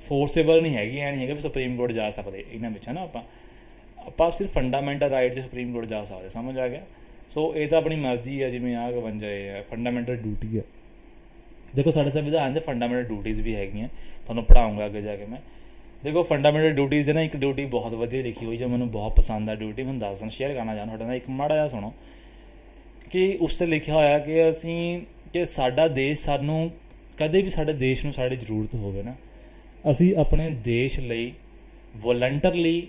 S1: ਫੋਰਸੇਬਲ ਨਹੀਂ ਹੈਗੀ, ਇਹ ਨਹੀਂ ਹੈਗਾ ਵੀ ਸੁਪਰੀਮ ਕੋਰਟ ਜਾ ਸਕਦੇ ਇਹਨਾਂ ਵਿੱਚ, ਹੈ ਨਾ। ਆਪਾਂ ਸਿਰਫ ਫੰਡਾਮੈਂਟਲ ਰਾਈਟ 'ਚ ਸੁਪਰੀਮ ਕੋਰਟ ਜਾ ਸਕਦੇ। ਸਮਝ ਆ ਗਿਆ? ਸੋ ਇਹ ਤਾਂ ਆਪਣੀ ਮਰਜ਼ੀ ਹੈ, ਜਿਵੇਂ ਆਹ 52 ਹੈ ਫੰਡਾਮੈਂਟਲ ਡਿਊਟੀ ਹੈ। ਦੇਖੋ ਸਾਡੇ ਸੰਵਿਧਾਨ 'ਚ ਫੰਡਾਮੈਂਟਲ ਡਿਊਟੀਜ਼ ਵੀ ਹੈਗੀਆਂ, ਤੁਹਾਨੂੰ ਪੜ੍ਹਾਊਂਗਾ ਅੱਗੇ ਜਾ ਕੇ ਮੈਂ। ਦੇਖੋ ਫੰਡਾਮੈਂਟਲ ਡਿਊਟੀਜ਼ ਹੈ ਨਾ, ਇੱਕ ਡਿਊਟੀ ਬਹੁਤ ਵਧੀਆ ਲਿਖੀ ਹੋਈ ਜੋ ਮੈਨੂੰ ਬਹੁਤ ਪਸੰਦ ਆ ਡਿਊਟੀ, ਮੈਨੂੰ ਦੱਸਣ ਸ਼ੇਅਰ ਕਰਨਾ ਚਾਹੁੰਦਾ ਤੁਹਾਡੇ ਨਾਲ। ਇੱਕ ਮਾੜਾ ਜਿਹਾ ਸੁਣੋ ਕਿ ਉਸ 'ਤੇ ਲਿਖਿਆ ਹੋਇਆ ਕਿ ਸਾਡਾ ਦੇਸ਼, ਸਾਨੂੰ ਕਦੇ ਵੀ ਸਾਡੇ ਦੇਸ਼ ਨੂੰ ਸਾਡੀ ਜ਼ਰੂਰਤ ਹੋਵੇ ਨਾ, ਅਸੀਂ ਆਪਣੇ ਦੇਸ਼ ਲਈ ਵੋਲੰਟਰਲੀ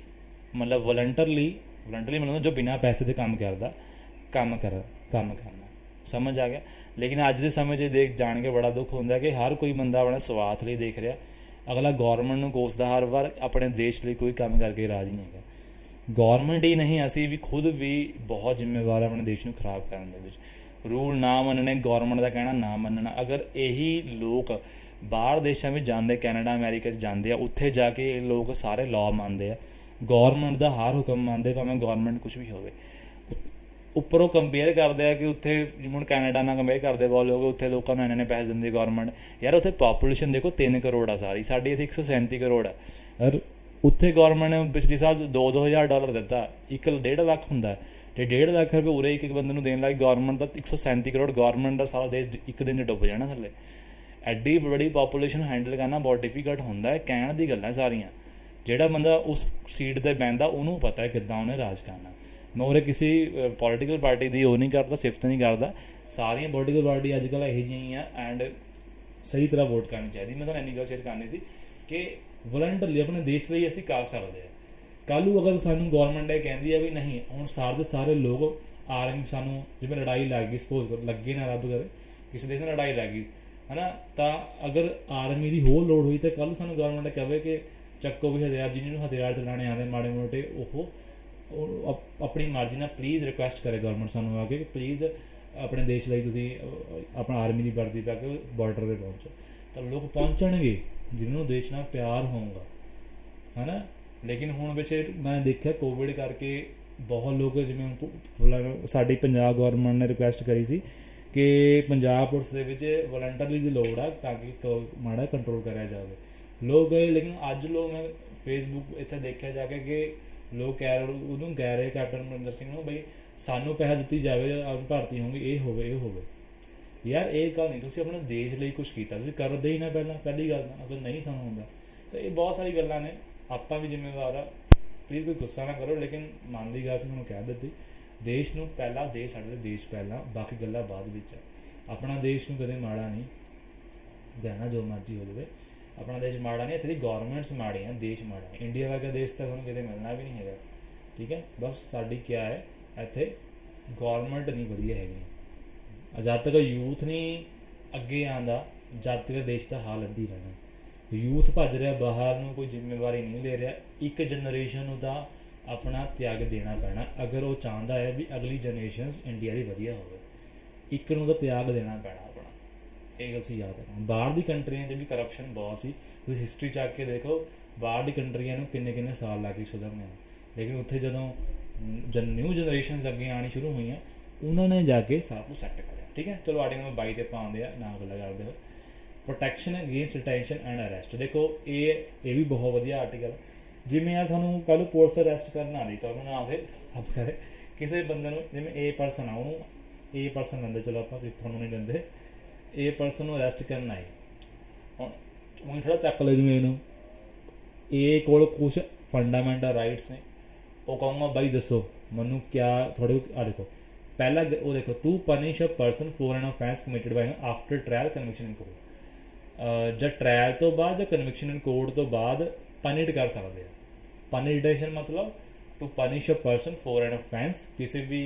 S1: ਮਤਲਬ ਜੋ ਬਿਨਾਂ ਪੈਸੇ ਦੇ ਕੰਮ ਕਰਨਾ। ਸਮਝ ਆ ਗਿਆ? ਲੇਕਿਨ ਅੱਜ ਦੇ ਸਮੇਂ 'ਚ ਦੇਖ ਜਾਣ ਕੇ ਬੜਾ ਦੁੱਖ ਹੁੰਦਾ ਕਿ ਹਰ ਕੋਈ ਬੰਦਾ ਆਪਣੇ ਸਵਾਰਥ ਲਈ ਦੇਖ ਰਿਹਾ। ਅਗਲਾ ਗੌਰਮੈਂਟ ਨੂੰ ਕੋਸਦਾ ਹਰ ਵਾਰ, ਆਪਣੇ ਦੇਸ਼ ਲਈ ਕੋਈ ਕੰਮ ਕਰਕੇ ਰਾਜੀ ਨਹੀਂ ਹੈਗਾ। ਗੌਰਮੈਂਟ ਹੀ ਨਹੀਂ, ਅਸੀਂ ਵੀ ਖੁਦ ਵੀ ਬਹੁਤ ਜ਼ਿੰਮੇਵਾਰ ਆਪਣੇ ਦੇਸ਼ ਨੂੰ ਖਰਾਬ ਕਰਨ ਦੇ ਵਿੱਚ। ਰੂਲ ਨਾ ਮੰਨਣੇ, ਗੌਰਮੈਂਟ ਦਾ ਕਹਿਣਾ ਨਾ ਮੰਨਣਾ। ਅਗਰ ਇਹੀ ਲੋਕ ਬਾਹਰ ਦੇਸ਼ਾਂ ਵਿੱਚ ਜਾਂਦੇ, ਕੈਨੇਡਾ ਅਮਰੀਕਾ 'ਚ ਜਾਂਦੇ ਆ, ਉੱਥੇ ਜਾ ਕੇ ਇਹ ਲੋਕ ਸਾਰੇ ਲਾਅ ਮੰਨਦੇ ਆ, ਗੌਰਮੈਂਟ ਦਾ ਹਰ ਹੁਕਮ ਮੰਨਦੇ, ਭਾਵੇਂ ਗੌਰਮੈਂਟ ਕੁਛ ਵੀ ਹੋਵੇ। ਉੱਪਰੋਂ ਕੰਪੇਅਰ ਕਰਦੇ ਆ ਕਿ ਉੱਥੇ ਜਿਵੇਂ ਹੁਣ ਕੈਨੇਡਾ ਨਾਲ ਕੰਪੇਅਰ ਕਰਦੇ ਬਹੁਤ ਲੋਕ, ਉੱਥੇ ਲੋਕਾਂ ਨੂੰ ਇੰਨੇ ਪੈਸੇ ਦਿੰਦੀ ਗੌਰਮੈਂਟ। ਯਾਰ ਉੱਥੇ ਪਾਪੂਲੇਸ਼ਨ ਦੇਖੋ 3 ਕਰੋੜ ਆ ਸਾਰੀ, ਸਾਡੀ ਇੱਥੇ 137 ਕਰੋੜ ਆ। ਯਾਰ ਉੱਥੇ ਗੌਰਮੈਂਟ ਨੇ ਪਿਛਲੇ ਸਾਲ $2,000 ਦਿੱਤਾ, 1.5 ਲੱਖ ਹੁੰਦਾ, ਅਤੇ 1.5 ਲੱਖ ਰੁਪਏ ਉਰੇ ਇੱਕ ਬੰਦੇ ਨੂੰ ਦੇਣ ਲੱਗ ਗੌਰਮੈਂਟ ਦਾ 137 ਕਰੋੜ। ਗੌਰਮੈਂਟ ਦਾ ਸਾਰਾ ਦੇਸ਼ ਇੱਕ ਦਿਨ 'ਚ ਡੁੱਬ ਜਾਣਾ ਥੱਲੇ। ਐਡੀ ਬੜੀ ਪਾਪੂਲੇਸ਼ਨ ਹੈਂਡਲ ਕਰਨਾ ਬਹੁਤ ਡਿਫੀਕਲਟ ਹੁੰਦਾ ਹੈ। ਕਹਿਣ ਦੀ ਗੱਲਾਂ ਸਾਰੀਆਂ, ਜਿਹੜਾ ਬੰਦਾ ਉਸ ਸੀਟ 'ਤੇ ਬਹਿੰਦਾ ਉਹਨੂੰ ਪਤਾ ਹੈ ਕਿੱਦਾਂ ਉਹਨੇ ਰਾਜ ਕਰਨਾ। ਮੈਂ ਉਰੇ ਕਿਸੇ ਪੋਲੀਟੀਕਲ ਪਾਰਟੀ ਦੀ ਉਹ ਨਹੀਂ ਕਰਦਾ, ਸਿਫਤ ਨਹੀਂ ਕਰਦਾ। ਸਾਰੀਆਂ ਪੋਲੀਟੀਕਲ ਪਾਰਟੀ ਅੱਜ ਕੱਲ੍ਹ ਇਹੋ ਜਿਹੀਆਂ ਹੀ ਆ, ਐਂਡ ਸਹੀ ਤਰ੍ਹਾਂ ਵੋਟ ਕਰਨੀ ਚਾਹੀਦੀ। ਮੈਂ ਤੁਹਾਨੂੰ ਇੰਨੀ ਗੱਲ ਸ਼ੇਅਰ ਕਰਨੀ ਸੀ ਕਿ ਵਲੰਟਰਲੀ ਆਪਣੇ ਦੇਸ਼ ਲਈ ਅਸੀਂ ਕਰ ਸਕਦੇ ਹਾਂ। ਕੱਲ੍ਹ ਨੂੰ ਅਗਰ ਸਾਨੂੰ ਗੌਰਮੈਂਟ ਇਹ ਕਹਿੰਦੀ ਹੈ ਵੀ ਨਹੀਂ, ਹੁਣ ਸਾਰੇ ਲੋਕ ਆਰਮੀ, ਸਾਨੂੰ ਜਿਵੇਂ ਲੜਾਈ ਲੱਗ ਗਈ, ਸਪੋਜ਼ ਕਰੋ ਲੱਗੇ ਨਾ, ਰੱਬ ਕਰੇ ਕਿਸੇ ਦੇਸ਼ ਨਾਲ ਲੜਾਈ ਲੱਗ ਗਈ, ਹੈ ਨਾ, ਤਾਂ ਅਗਰ ਆਰਮੀ ਦੀ ਹੋਰ ਲੋੜ ਹੋਈ ਤਾਂ ਕੱਲ੍ਹ ਨੂੰ ਸਾਨੂੰ ਗੌਰਮੈਂਟ ਕਹੇ ਕਿ ਚੱਕੋ ਵੀ ਹਥਿਆਰ, ਜਿਹਨਾਂ ਨੂੰ ਹਥਿਆਰ ਚਲਾਉਣੇ ਆਉਂਦੇ ਮਾੜੇ ਮੋਟੇ, ਉਹ ਆਪਣੀ ਮਰਜ਼ੀ ਨਾਲ ਪਲੀਜ਼ ਰਿਕੁਐਸਟ ਕਰੇ ਗੌਰਮੈਂਟ ਸਾਨੂੰ ਆ ਕੇ ਕਿ ਪਲੀਜ਼ ਆਪਣੇ ਦੇਸ਼ ਲਈ ਤੁਸੀਂ ਆਪਣਾ ਆਰਮੀ ਦੀ ਵਰਦੀ ਪਾ ਕੇ ਬਾਰਡਰ 'ਤੇ ਪਹੁੰਚੋ, ਤਾਂ ਲੋਕ ਪਹੁੰਚਣਗੇ ਜਿਹਨਾਂ ਨੂੰ ਦੇਸ਼ ਨਾਲ ਪਿਆਰ ਹੋਊਗਾ, ਹੈ ਨਾ। ਲੇਕਿਨ ਹੁਣ ਵਿੱਚ ਮੈਂ ਦੇਖਿਆ ਕੋਵਿਡ ਕਰਕੇ ਬਹੁਤ ਲੋਕ, ਜਿਵੇਂ ਸਾਡੀ ਪੰਜਾਬ ਗੌਰਮੈਂਟ ਨੇ ਰਿਕੁਐਸਟ ਕਰੀ ਸੀ ਕਿ ਪੰਜਾਬ ਪੁਲਿਸ ਦੇ ਵਿੱਚ ਵਲੰਟਰਲੀ ਦੀ ਲੋੜ ਆ ਤਾਂ ਕਿ ਮਾੜਾ ਕੰਟਰੋਲ ਕਰਿਆ ਜਾਵੇ। ਲੋਕ ਗਏ, ਲੇਕਿਨ ਅੱਜ ਲੋਕ ਮੈਂ ਫੇਸਬੁੱਕ ਇੱਥੇ ਦੇਖਿਆ ਜਾ ਕੇ ਕਿ ਲੋਕ ਉਹਨੂੰ ਕਹਿ ਰਹੇ ਕੈਪਟਨ ਅਮਰਿੰਦਰ ਸਿੰਘ ਨੂੰ, ਬਈ ਸਾਨੂੰ ਪੈਸਾ ਦਿੱਤੀ ਜਾਵੇ, ਭਰਤੀ ਹੋਊਗੀ, ਇਹ ਹੋਵੇ। ਯਾਰ ਇਹ ਗੱਲ ਨਹੀਂ, ਤੁਸੀਂ ਆਪਣੇ ਦੇਸ਼ ਲਈ ਕੁਛ ਕੀਤਾ, ਤੁਸੀਂ ਕਰਦੇ ਹੀ ਨਾ ਪਹਿਲੀ ਗੱਲ ਤਾਂ। ਅਗਰ ਨਹੀਂ ਸਾਨੂੰ ਹੁੰਦਾ ਤਾਂ ਇਹ ਬਹੁਤ ਸਾਰੀ ਗੱਲਾਂ ਨੇ, ਆਪਾਂ ਵੀ ਜ਼ਿੰਮੇਵਾਰ ਆ। ਪਲੀਜ਼ ਕੋਈ ਗੁੱਸਾ ਨਾ ਕਰੋ, ਲੇਕਿਨ ਮਨ ਦੀ ਗੱਲ ਸੀ ਮੈਨੂੰ ਕਹਿ ਦਿੱਤੀ। ਦੇਸ਼ ਨੂੰ ਪਹਿਲਾਂ, ਸਾਡੇ ਦੇਸ਼ ਪਹਿਲਾਂ, ਬਾਕੀ ਗੱਲਾਂ ਬਾਅਦ ਵਿੱਚ ਆ। ਆਪਣਾ ਦੇਸ਼ ਨੂੰ ਕਦੇ ਮਾੜਾ ਨਹੀਂ ਕਹਿਣਾ, ਜੋ ਮਰਜ਼ੀ ਹੋ ਜਾਵੇ। ਆਪਣਾ ਦੇਸ਼ ਮਾੜਾ ਨਹੀਂ, ਇੱਥੇ ਦੀ ਗੌਰਮੈਂਟਸ ਮਾੜੀਆਂ, ਦੇਸ਼ ਮਾੜਾ। ਇੰਡੀਆ ਵਰਗਾ ਦੇਸ਼ ਤਾਂ ਤੁਹਾਨੂੰ ਕਿਤੇ ਮਿਲਣਾ ਵੀ ਨਹੀਂ ਹੈਗਾ, ਠੀਕ ਹੈ। ਬਸ ਸਾਡੀ ਕਿਆ ਹੈ, ਇੱਥੇ ਗੌਰਮੈਂਟ ਨਹੀਂ ਵਧੀਆ ਹੈਗੀ। ਜਦ ਤੱਕ ਯੂਥ ਨਹੀਂ ਅੱਗੇ ਆਉਂਦਾ, ਜਦ ਤੱਕ ਦੇਸ਼ ਦਾ ਹਾਲ ਇੱਦਾਂ ਹੀ ਰਹਿਣਾ। ਯੂਥ ਭੱਜ ਰਿਹਾ ਬਾਹਰ ਨੂੰ, ਕੋਈ ਜ਼ਿੰਮੇਵਾਰੀ ਨਹੀਂ ਲੈ ਰਿਹਾ। ਇੱਕ ਜਨਰੇਸ਼ਨ ਨੂੰ ਤਾਂ ਆਪਣਾ ਤਿਆਗ ਦੇਣਾ ਪੈਣਾ ਅਗਰ ਉਹ ਚਾਹੁੰਦਾ ਹੈ ਵੀ ਅਗਲੀ ਜਨਰੇਸ਼ਨਸ ਇੰਡੀਆ ਦੀ ਵਧੀਆ ਹੋਵੇ। ਇੱਕ ਨੂੰ ਤਾਂ ਤਿਆਗ ਦੇਣਾ ਪੈਣਾ ਆਪਣਾ, ਇਹ ਗੱਲ ਸੀ ਯਾਦ ਰੱਖਣਾ। ਬਾਹਰ ਦੀ ਕੰਟਰੀਆਂ 'ਚ ਵੀ ਕਰਪਸ਼ਨ ਬਹੁਤ ਸੀ, ਤੁਸੀਂ ਹਿਸਟਰੀ ਚੱਕ ਕੇ ਦੇਖੋ, ਬਾਹਰ ਦੀ ਕੰਟਰੀਆਂ ਨੂੰ ਕਿੰਨੇ ਸਾਲ ਲੱਗ ਗਏ ਸੁਧਰਨੇ। ਲੇਕਿਨ ਉੱਥੇ ਜਦੋਂ ਨਿਊ ਜਨਰੇਸ਼ਨਸ ਅੱਗੇ ਆਉਣੀ ਸ਼ੁਰੂ ਹੋਈਆਂ, ਉਹਨਾਂ ਨੇ ਜਾ ਕੇ ਸਾਰਾ ਕੁਝ ਸੈੱਟ ਕਰਿਆ, ਠੀਕ ਹੈ। ਚਲੋ ਆਰਟੀਕਲ ਨੰਬਰ 22 'ਤੇ ਆਪਾਂ ਆਉਂਦੇ ਆ, ਨਾ ਗੱਲਾਂ ਕਰਦੇ ਹੋ। Protection against detention and arrest. ਦੇਖੋ ਇਹ ਵੀ ਬਹੁਤ ਵਧੀਆ ਆਰਟੀਕਲ। ਜਿਵੇਂ ਯਾਰ ਤੁਹਾਨੂੰ ਕੱਲ੍ਹ ਪੁਲਿਸ ਅਰੈਸਟ ਕਰਨ ਆ ਰਹੀ, ਤਾਂ ਉਹਨੂੰ ਨਾ ਫਿਰ ਆਪ ਕਰੇ ਕਿਸੇ ਬੰਦੇ ਨੂੰ, ਜਿਵੇਂ ਏ ਪਰਸਨ ਆ, ਉਹਨੂੰ ਏ ਪਰਸਨ ਲੈਂਦੇ, ਚਲੋ ਆਪਾਂ ਕਿਸੇ ਤੁਹਾਨੂੰ ਨਹੀਂ ਲੈਂਦੇ, ਏ ਪਰਸਨ ਨੂੰ ਅਰੈਸਟ ਕਰਨ ਆਏ, ਹੁਣ ਥੋੜ੍ਹਾ ਚੱਕ ਲੈ ਜਿਵੇਂ ਇਹਨੂੰ, ਇਹ ਕੋਲ ਕੁਛ ਫੰਡਾਮੈਂਟਲ ਰਾਈਟਸ ਨੇ। ਉਹ ਕਹੂੰਗਾ ਬਾਈ ਦੱਸੋ ਮੈਨੂੰ ਕਿਆ ਥੋੜ੍ਹੇ, ਆ ਦੇਖੋ ਪਹਿਲਾ ਉਹ ਦੇਖੋ, to punish a person for an offence committed by after trial conviction in court. ਜਾਂ ਟ੍ਰਾਇਲ ਤੋਂ ਬਾਅਦ ਜਾਂ ਕਨਵਿਕਸ਼ਨ ਇਨ ਕੋਰਟ ਤੋਂ ਬਾਅਦ ਪਨਿਟ ਕਰ ਸਕਦੇ ਆ। ਪਨਿਟੇਸ਼ਨ ਮਤਲਬ to punish a person for an offence, किसी भी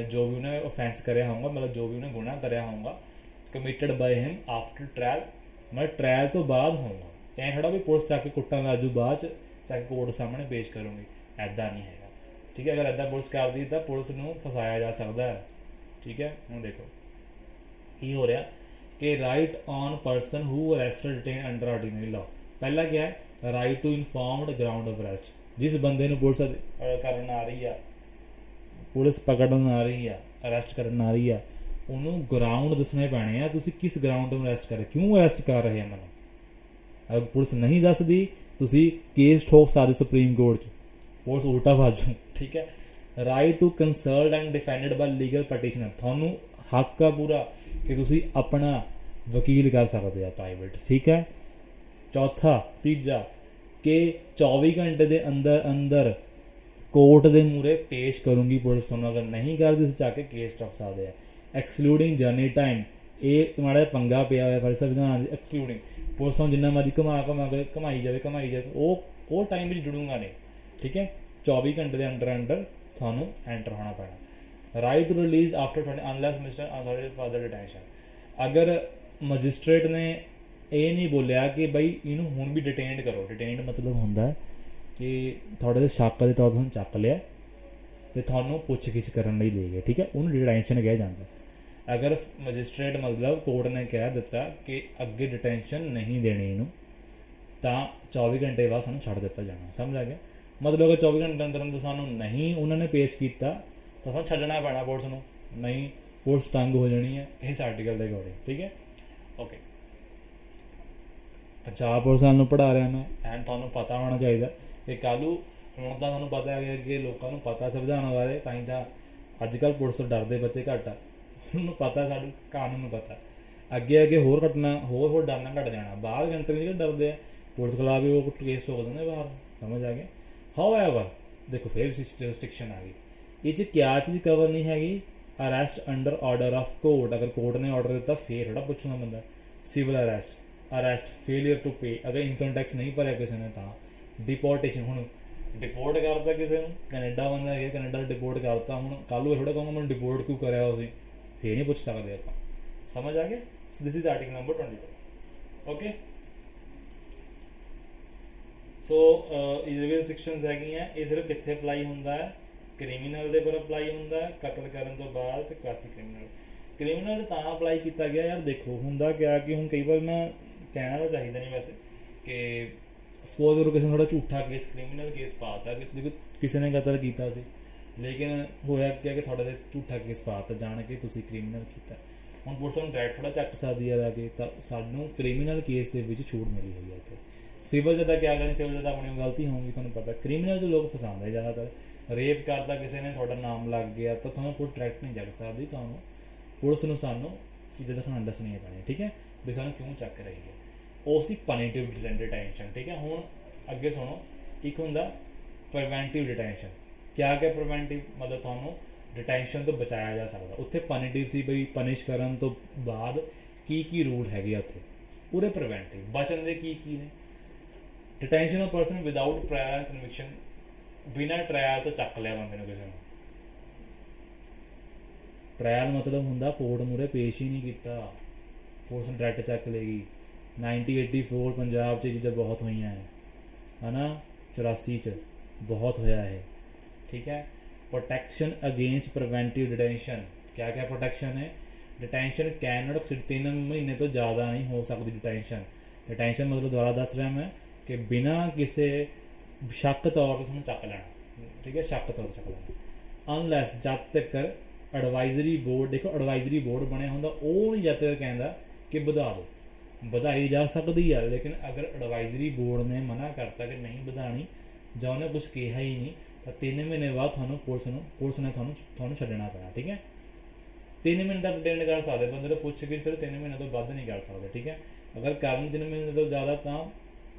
S1: जो भी उन्हें ऑफेंस कराया होगा, मतलब जो भी उन्हें गुनाह कराया होगा, committed by him after trial, मतलब ट्रायल तो बाद होगा। ਐਂ ਥੋੜਾ ਵੀ ਪੁਲਿਸ ਚੱਕ ਕੇ ਕੁੱਟਣ ਲਾਜੂ ਬਾਅਦ ਚ ਚੱਕ ਕੋਰਟ ਸਾਹਮਣੇ ਪੇਸ਼ ਕਰੂੰਗੀ, ਐਦਾਂ ਨਹੀਂ ਹੈਗਾ। ਠੀਕ ਹੈ, ਅਗਰ ਐਦਾਂ ਪੁਲਿਸ ਕਰਦੀ ਤਾਂ ਪੁਲਿਸ ਨੂੰ ਫਸਾਇਆ ਜਾ ਸਕਦਾ ਹੈ। ਠੀਕ ਹੈ, ਹੁਣ ਦੇਖੋ ਕੀ ਹੋ ਰਿਹਾ ਕਿ right on person who arrested detain under ordinary law. ਪਹਿਲਾ ਕੀ ਹੈ, right to informed ground of arrest. ਜਿਸ ਬੰਦੇ ਨੂੰ ਪੁਲਿਸ ਕਰਨ ਆ ਰਹੀ ਆ, ਪੁਲਿਸ ਪਕੜਨ ਆ ਰਹੀ ਆ, ਅਰੈਸਟ ਕਰਨ ਆ ਰਹੀ ਆ, ਉਹਨੂੰ ਗਰਾਊਂਡ ਦੱਸਣੇ ਪੈਣੇ ਆ, ਤੁਸੀਂ ਕਿਸ ਗਰਾਊਂਡ ਨੂੰ ਅਰੈਸਟ ਕਰ ਰਹੇ, ਕਿਉਂ ਅਰੈਸਟ ਕਰ ਰਹੇ ਆ ਮੈਨੂੰ। ਅਗਰ ਪੁਲਿਸ ਨਹੀਂ ਦੱਸਦੀ ਤੁਸੀਂ ਕੇਸ ਠੋਕ ਸਕਦੇ ਸੁਪਰੀਮ ਕੋਰਟ 'ਚ, ਪੁਲਿਸ ਉਲਟਾ ਵਾਜੂ। ਠੀਕ ਹੈ, right to consult and defended by legal petitioner, ਤੁਹਾਨੂੰ ਹੱਕ ਆ ਪੂਰਾ ਕਿ ਤੁਸੀਂ ਆਪਣਾ ਵਕੀਲ ਕਰ ਸਕਦੇ ਆ ਪ੍ਰਾਈਵੇਟ। ਠੀਕ ਹੈ, ਚੌਥਾ ਤੀਜਾ ਕਿ 24 ਘੰਟੇ ਦੇ ਅੰਦਰ ਅੰਦਰ ਕੋਰਟ ਦੇ ਮੂਹਰੇ ਪੇਸ਼ ਕਰੂੰਗੀ ਪੁਲਿਸ ਤੁਹਾਨੂੰ, ਅਗਰ ਨਹੀਂ ਕਰਦੀ ਤੁਸੀਂ ਚੱਕ ਕੇ ਕੇਸ ਠੋਕ ਸਕਦੇ ਆ। ਐਕਸਕਲੂਡਿੰਗ ਜਰਨੀ ਟਾਈਮ, ਇਹ ਮਾੜਾ ਪੰਗਾ ਪਿਆ ਹੋਇਆ ਫਾਰ ਸੰਵਿਧਾਨ ਦੀ। ਐਕਸਕਲੂਡਿੰਗ, ਪੁਲਿਸ ਨੂੰ ਜਿੰਨਾ ਮਰਜ਼ੀ ਘਮਾਈ ਜਾਵੇ ਉਹ ਟਾਈਮ ਵਿੱਚ ਜੁੜੂਗਾ ਨਹੀਂ। ਠੀਕ ਹੈ, 24 ਘੰਟੇ ਦੇ ਅੰਦਰ ਤੁਹਾਨੂੰ ਐਂਟਰ ਹੋਣਾ ਪੈਣਾ। Right to release after 20 unless mister ਅਨਸੌਰੀ ਫਰਦਰ ਡਿਟੈਂਸ਼ਨ। ਅਗਰ ਮਜਿਸਟਰੇਟ ਨੇ ਇਹ ਨਹੀਂ ਬੋਲਿਆ ਕਿ ਬਈ ਇਹਨੂੰ ਹੁਣ ਵੀ ਡਿਟੇਨਡ ਕਰੋ, ਡਿਟੇਨਡ ਮਤਲਬ ਹੁੰਦਾ ਕਿ ਤੁਹਾਡੇ ਦੇ ਸ਼ੱਕ ਦੇ ਤੌਰ 'ਤੇ ਤੁਹਾਨੂੰ ਚੱਕ ਲਿਆ ਅਤੇ ਤੁਹਾਨੂੰ ਪੁੱਛ ਗਿੱਛ ਕਰਨ ਲਈ ਲੈ ਗਏ। ਠੀਕ ਹੈ, ਉਹਨੂੰ ਡਿਟੈਂਸ਼ਨ ਕਿਹਾ ਜਾਂਦਾ। ਅਗਰ ਮਜਿਸਟਰੇਟ ਮਤਲਬ ਕੋਰਟ ਨੇ ਕਹਿ ਦਿੱਤਾ ਕਿ ਅੱਗੇ ਡਿਟੈਂਸ਼ਨ ਨਹੀਂ ਦੇਣੀ ਇਹਨੂੰ, ਤਾਂ 24 ਘੰਟੇ ਬਾਅਦ ਸਾਨੂੰ ਛੱਡ ਦਿੱਤਾ ਜਾਣਾ। ਸਮਝ ਆ ਗਿਆ, ਮਤਲਬ ਅਗਰ 24 ਘੰਟੇ ਅੰਦਰ ਸਾਨੂੰ ਨਹੀਂ ਉਹਨਾਂ ਨੇ ਪੇਸ਼ ਕੀਤਾ ਤਾਂ ਸਾਨੂੰ ਛੱਡਣਾ ਪੈਣਾ ਪੁਲਿਸ ਨੂੰ, ਨਹੀਂ ਪੁਲਿਸ ਤੰਗ ਹੋ ਜਾਣੀ ਹੈ ਇਸ ਆਰਟੀਕਲ ਦੇ ਅਕੋਰਡਿੰਗ। ਠੀਕ ਹੈ, ਓਕੇ। ਪੰਜਾਬ ਪੁਲਿਸ ਵਾਲਿਆਂ ਨੂੰ ਪੜ੍ਹਾ ਰਿਹਾ ਮੈਂ, ਐਂਡ ਤੁਹਾਨੂੰ ਪਤਾ ਹੋਣਾ ਚਾਹੀਦਾ ਕਿ ਕੱਲ੍ਹ ਨੂੰ, ਹੁਣ ਤਾਂ ਤੁਹਾਨੂੰ ਪਤਾ ਹੈ ਕਿ ਲੋਕਾਂ ਨੂੰ ਪਤਾ ਸੰਵਿਧਾਨ ਬਾਰੇ, ਤਾਂ ਹੀ ਤਾਂ ਅੱਜ ਕੱਲ੍ਹ ਪੁਲਿਸ ਤੋਂ ਡਰਦੇ ਬੱਚੇ ਘੱਟ ਆ। ਉਹਨੂੰ ਪਤਾ ਸਾਨੂੰ ਕਾਨੂੰਨ ਨੂੰ ਪਤਾ, ਅੱਗੇ ਹੋਰ ਘਟਨਾ ਹੋਰ ਡਰਨਾ ਘੱਟ ਜਾਣਾ। ਬਾਹਰ ਕੰਟਰੀ ਜਿਹੜੇ ਡਰਦੇ ਆ ਪੁਲਿਸ ਖਿਲਾਫ ਵੀ ਉਹ ਕੇਸ ਠੋਕ ਦਿੰਦੇ ਬਾਹਰ। ਸਮਝ ਆ ਗਿਆ। ਹਾਊਐਵਰ ਦੇਖੋ ਫਿਰ ਰਿਸਟ੍ਰਿਕਸ਼ਨ ਆ ਗਈ, ਇਹ 'ਚ ਕਿਆ ਚੀਜ਼ ਕਵਰ ਨਹੀਂ ਹੈਗੀ, arrest under order of court. ਅਗਰ ਕੋਰਟ ਨੇ ਆਰਡਰ ਦਿੱਤਾ ਫਿਰ ਥੋੜ੍ਹਾ ਪੁੱਛੂਗਾ ਬੰਦਾ। Civil arrest failure to pay, ਅਗਰ ਇਨਕਮ ਟੈਕਸ ਨਹੀਂ ਭਰਿਆ ਕਿਸੇ ਨੇ ਤਾਂ ਡਿਪੋਰਟੇਸ਼ਨ। ਹੁਣ ਡਿਪੋਰਟ ਕਰਤਾ ਕਿਸੇ ਨੂੰ, ਕੈਨੇਡਾ ਬੰਦਾ ਹੈਗਾ, ਕੈਨੇਡਾ ਡਿਪੋਰਟ ਕਰਤਾ, ਹੁਣ ਕੱਲ੍ਹ ਨੂੰ ਇਹ ਥੋੜ੍ਹਾ ਕਹੂੰਗਾ ਮੈਨੂੰ ਡਿਪੋਰਟ ਕਿਉਂ ਕਰਿਆ ਤੁਸੀਂ, ਫਿਰ ਨਹੀਂ ਪੁੱਛ ਸਕਦੇ ਆਪਾਂ। ਸਮਝ ਆ ਗਿਆ। So this is article number 24। Okay, so ਇਹ ਜਿਹੜੇ ਰਿਸਟ੍ਰਿਕਸ਼ਨਸ ਹੈਗੀਆਂ ਇਹ ਸਿਰਫ ਕਿੱਥੇ ਅਪਲਾਈ ਹੁੰਦਾ ਹੈ, ਕ੍ਰਿਮੀਨਲ ਦੇ ਪਰ ਅਪਲਾਈ ਹੁੰਦਾ ਹੈ, ਕਤਲ ਕਰਨ ਤੋਂ ਬਾਅਦ, ਤੇ ਕੁਆਸੀ ਕ੍ਰਿਮੀਨਲ ਤਾਂ ਅਪਲਾਈ ਕੀਤਾ ਗਿਆ। ਯਾਰ ਦੇਖੋ ਹੁੰਦਾ ਕਿਆ ਕਿ ਹੁਣ ਕਈ ਵਾਰ ਨਾ ਕਹਿਣਾ ਤਾਂ ਚਾਹੀਦਾ ਨਹੀਂ ਵੈਸੇ, ਕਿ ਸਪੋਜ਼ ਕਰੋ ਕਿਸੇ ਨੇ ਥੋੜ੍ਹਾ ਝੂਠਾ ਕੇਸ, ਕ੍ਰਿਮੀਨਲ ਕੇਸ ਪਾਤਾ ਕਿ ਦੇਖੋ ਕਿਸੇ ਨੇ ਕਤਲ ਕੀਤਾ ਸੀ, ਲੇਕਿਨ ਹੋਇਆ ਕਿਹਾ ਕਿ ਤੁਹਾਡੇ 'ਤੇ ਝੂਠਾ ਕੇਸ ਪਾਤਾ ਜਾਣ ਕੇ ਤੁਸੀਂ ਕ੍ਰਿਮੀਨਲ ਕੀਤਾ। ਹੁਣ ਪੁਲਿਸ ਨੂੰ ਡਾਇਰੈਕਟ ਥੋੜ੍ਹਾ ਚੱਕ ਸਕਦੀ ਹੈ ਜਾ ਕੇ, ਤਾਂ ਸਾਨੂੰ ਕ੍ਰਿਮੀਨਲ ਕੇਸ ਦੇ ਵਿੱਚ ਛੂਟ ਮਿਲੀ ਹੋਈ ਹੈ ਇੱਥੇ। ਸਿਵਲ 'ਚ ਤਾਂ ਕਿਆ ਕਰਨੀ, ਸਿਵਲ 'ਚ ਤਾਂ ਆਪਣੀ ਗਲਤੀ ਹੋਊਗੀ ਤੁਹਾਨੂੰ ਪਤਾ। ਕ੍ਰਿਮੀਨਲ 'ਚ ਲੋਕ ਫਸਾਉਂਦੇ ਜ਼ਿਆਦਾਤਰ, ਰੇਪ ਕਰਦਾ ਕਿਸੇ ਨੇ, ਤੁਹਾਡਾ ਨਾਮ ਲੱਗ ਗਿਆ ਤਾਂ ਤੁਹਾਨੂੰ ਪੁਲਿਸ ਡਾਇਰੈਕਟ ਨਹੀਂ ਚੱਕ ਸਕਦੀ, ਤੁਹਾਨੂੰ ਪੁਲਿਸ ਨੂੰ ਸਾਨੂੰ ਚੀਜ਼ਾਂ ਦਿਖਾਉਣ ਦੱਸਣੀਆਂ ਪੈਣੀਆਂ। ਠੀਕ ਹੈ, ਵੀ ਸਾਨੂੰ ਕਿਉਂ ਚੱਕ ਰਹੀ ਹੈ, ਉਹ ਸੀ ਪਨੀਟਿਵ ਡਿਟੈਂਸ਼ਨ। ਠੀਕ ਹੈ, ਹੁਣ ਅੱਗੇ ਸੁਣੋ, ਇੱਕ ਹੁੰਦਾ ਪ੍ਰੀਵੈਂਟਿਵ ਡਿਟੈਂਸ਼ਨ। ਕਿਆ ਪ੍ਰੀਵੈਂਟਿਵ ਮਤਲਬ ਤੁਹਾਨੂੰ ਡਿਟੈਂਸ਼ਨ ਤੋਂ ਬਚਾਇਆ ਜਾ ਸਕਦਾ। ਉੱਥੇ ਪਨੀਟਿਵ ਸੀ ਬਈ ਪਨਿਸ਼ ਕਰਨ ਤੋਂ ਬਾਅਦ ਕੀ ਰੂਲ ਹੈਗੇ ਆ ਉੱਥੇ, ਪੂਰੇ ਪ੍ਰੀਵੈਂਟਿਵ ਬਚਣ ਦੇ ਕੀ ਨੇ। Detention of person without prior conviction, ਬਿਨਾਂ ਟਰਾਇਲ ਤੋਂ ਚੱਕ ਲਿਆ ਬੰਦੇ ਨੂੰ ਕਿਸੇ ਨੂੰ। ਟਰਾਇਲ ਮਤਲਬ ਹੁੰਦਾ ਕੋਰਟ ਮੂਹਰੇ ਪੇਸ਼ ਹੀ ਨਹੀਂ ਕੀਤਾ, ਪੁਲਿਸ ਨੂੰ ਡਾਇਰੈਕਟ ਚੱਕ ਲੇਗੀ। 1984 ਪੰਜਾਬ 'ਚ ਚੀਜ਼ਾਂ ਬਹੁਤ ਹੋਈਆਂ ਹੈ ਨਾ, 84 'ਚ ਬਹੁਤ ਹੋਇਆ ਹੈ। ਠੀਕ ਹੈ, ਪ੍ਰੋਟੈਕਸ਼ਨ ਅਗੇਂਸਟ ਪ੍ਰੀਵੈਂਟਿਵ ਡਿਟੈਂਸ਼ਨ। ਕਿਆ ਪ੍ਰੋਟੈਕਸ਼ਨ ਹੈ, ਡਿਟੈਂਸ਼ਨ ਕੈਨ ਨਾਟ ਐਕਸੀਡ 3 ਮਹੀਨੇ ਤੋਂ ਜ਼ਿਆਦਾ ਨਹੀਂ ਹੋ ਸਕਦੀ ਡਿਟੈਂਸ਼ਨ ਮਤਲਬ ਦੁਬਾਰਾ ਦੱਸ ਰਿਹਾ ਮੈਂ ਕਿ ਬਿਨਾਂ ਕਿਸੇ ਸ਼ੱਕ ਤੌਰ 'ਤੇ ਤੁਹਾਨੂੰ ਚੱਕ ਲੈਣਾ। ਠੀਕ ਹੈ, ਸ਼ੱਕ ਤੌਰ 'ਤੇ ਚੱਕ ਲੈਣਾ, ਅਨਲੈਸ ਜਦ ਤੱਕ ਐਡਵਾਈਜ਼ਰੀ ਬੋਰਡ, ਦੇਖੋ ਐਡਵਾਈਜ਼ਰੀ ਬੋਰਡ ਬਣਿਆ ਹੁੰਦਾ, ਉਹ ਨਹੀਂ ਜਦ ਤੱਕ ਕਹਿੰਦਾ ਕਿ ਵਧਾ ਦਿਓ, ਵਧਾਈ ਜਾ ਸਕਦੀ ਆ, ਲੇਕਿਨ ਅਗਰ ਐਡਵਾਈਜ਼ਰੀ ਬੋਰਡ ਨੇ ਮਨਾ ਕਰਤਾ ਕਿ ਨਹੀਂ ਵਧਾਣੀ ਜਾਂ ਉਹਨੇ ਕੁਛ ਕਿਹਾ ਹੀ ਨਹੀਂ, ਤਾਂ 3 ਮਹੀਨੇ ਬਾਅਦ ਤੁਹਾਨੂੰ ਪੁਲਿਸ ਨੇ ਤੁਹਾਨੂੰ ਛੱਡਣਾ ਪੈਣਾ। ਠੀਕ ਹੈ, 3 ਮਹੀਨੇ ਤੱਕ ਡਿਟੇਨ ਕਰ ਸਕਦੇ ਬੰਦੇ ਤੋਂ ਪੁੱਛ ਕੇ, ਸਿਰਫ 3 ਮਹੀਨੇ ਤੋਂ ਵੱਧ ਨਹੀਂ ਕਰ ਸਕਦੇ। ਠੀਕ ਹੈ, ਅਗਰ ਕਰਨ 3 ਮਹੀਨੇ ਤੋਂ ਜ਼ਿਆਦਾ ਤਾਂ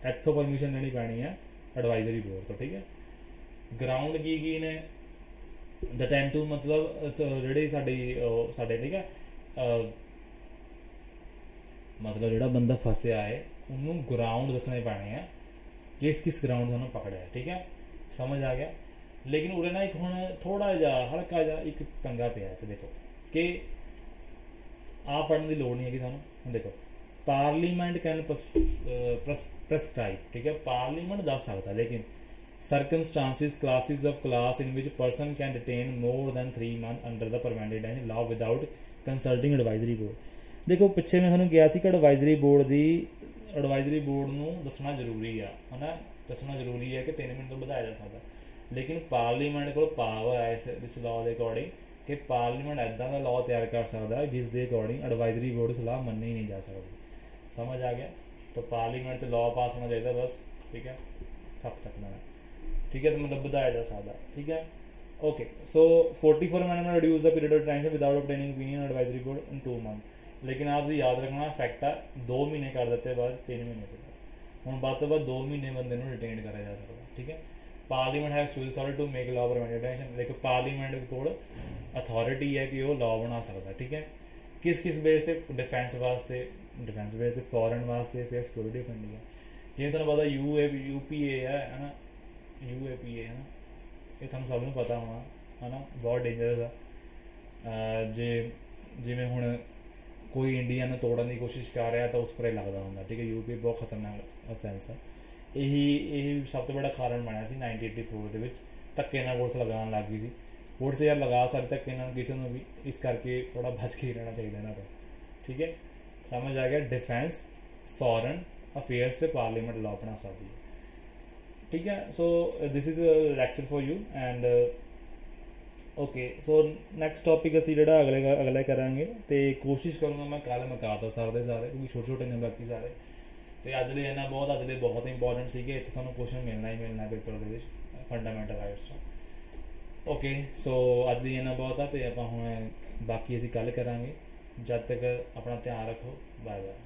S1: ਇੱਥੋਂ ਪਰਮਿਸ਼ਨ ਲੈਣੀ ਪੈਣੀ ਹੈ ਐਡਵਾਈਜ਼ਰੀ ਬੋਰਡ ਤੋਂ। ਠੀਕ ਹੈ, ਗਰਾਊਂਡ ਕੀ ਨੇ, ਡਿਟੈਂਟਿਵ ਮਤਲਬ ਜਿਹੜੀ ਸਾਡੇ ਠੀਕ ਹੈ ਮਤਲਬ ਜਿਹੜਾ ਬੰਦਾ ਫਸਿਆ ਹੈ ਉਹਨੂੰ ਗਰਾਊਂਡ ਦੱਸਣੇ ਪੈਣੇ ਆ, ਕਿਸ ਗਰਾਊਂਡ ਤੁਹਾਨੂੰ ਪਕੜਿਆ। ਠੀਕ ਹੈ, ਸਮਝ ਆ ਗਿਆ। लेकिन उरे ना एक हुण थोड़ा जिहा हल्का जिहा एक पंगा पिया इत्थे देखो कि आ पढ़ने की लोड़ नहीं हैगी सानूं। हुण देखो पार्लीमेंट कैन प्रेसक्राइब, ठीक है, पार्लीमेंट दस सकता, लेकिन circumstances classes of class in which person can detain more than 3 months under the permanent detention law without consulting advisory board। देखो पिछे मैं ਤੁਹਾਨੂੰ ਕਿਹਾ ਸੀ ਕਿ ਐਡਵਾਈਜ਼ਰੀ ਬੋਰਡ ਨੂੰ ਦੱਸਣਾ ਜ਼ਰੂਰੀ ਆ, ਹੈ ਨਾ, ਦੱਸਣਾ ਜ਼ਰੂਰੀ ਹੈ ਕਿ 3 ਮਹੀਨੇ ਤੋਂ ਵਧਾਇਆ ਜਾ ਸਕਦਾ। ਲੇਕਿਨ ਪਾਰਲੀਮੈਂਟ ਕੋਲ ਪਾਵਰ ਹੈ ਇਸ ਲਾਅ ਦੇ ਅਕੋਰਡਿੰਗ ਕਿ ਪਾਰਲੀਮੈਂਟ ਇੱਦਾਂ ਦਾ ਲਾਅ ਤਿਆਰ ਕਰ ਸਕਦਾ ਜਿਸ ਦੇ ਅਕੋਰਡਿੰਗ ਐਡਵਾਈਜ਼ਰੀ ਬੋਰਡ ਸਲਾਹ ਮੰਨੀ ਨਹੀਂ ਜਾ ਸਕਦੀ। समझ आ गया? तो पार्लीमेंट से लॉ पास होना चाहिए बस, ठीक है, फक तक ना, ठीक है, तो मतलब बताया जा सकता, ठीक है। Okay, so 44 amendment reduce the period of detention without obtaining opinion advisory board in 2 month. लेकिन आप याद रखना फैक्ट है 2 महीने कर देते बाद 3 महीने से हम बाद तो बाद 2 महीने बंदे को डिटेन करा जा सकता, ठीक है। पार्लीमेंट है exclusive authority to make law permanent detention, लेकिन पार्लीमेंट को अथॉरिटी है कि वो लॉ बना सकता, ठीक है। किस किस बेस से? डिफेंस वास्ते, डिफेंस बेस से फॉरन वास्ते, फिर सिक्योरिटी फंडिंग है। जिवें तुहानूं पता UPA है ना, UAPA है ना, ये तुहानूं सब नूं पता होना है ना, बहुत डेंजरस है। जे जिवें हुण कोई इंडिया नूं तोड़न की कोशिश कर रहा तो उस पर लगता होंदा, ठीक है। UPA बहुत खतरनाक ऑफेंस है। यही सब तो बड़ा कारण बनया सी 1984 ਦੇ ਵਿੱਚ ਧੱਕੇ ਨਾਲ ਪੁਲਿਸ ਲਗਾਉਣ ਲੱਗ ਗਈ ਸੀ। पुलिस यार लगा सकते धक्के ना किसी को भी, इस करके थोड़ा बच के रहना चाहिए ना, तो ठीक है, समझ आ गया। डिफेंस फॉरन अफेयर्स से पार्लीमेंट लॉ बना सकती है, ठीक है। So this is a lecture for you and okay. So next topic असी जो अगले करांगे, तो कोशिश करूँगा मैं कल मुका दा सारे क्योंकि छोटे छोटे ने बाकी सारे, तो अज लिए इन्ना बहुत अज बहुत इंपॉर्टेंट सी, इतने थोड़ा क्वेश्चन मिलना ही मिलना पेपर के फंडामेंटल राइट्स। ओके, सो अज ਲਈ ਇੰਨਾ ਬਹੁਤ ਆ, ਅਤੇ ਆਪਾਂ ਹੁਣ ਬਾਕੀ ਅਸੀਂ ਕੱਲ੍ਹ ਕਰਾਂਗੇ। ਜਦ ਤੱਕ ਆਪਣਾ ਧਿਆਨ ਰੱਖੋ, ਬਾਏ ਬਾਏ।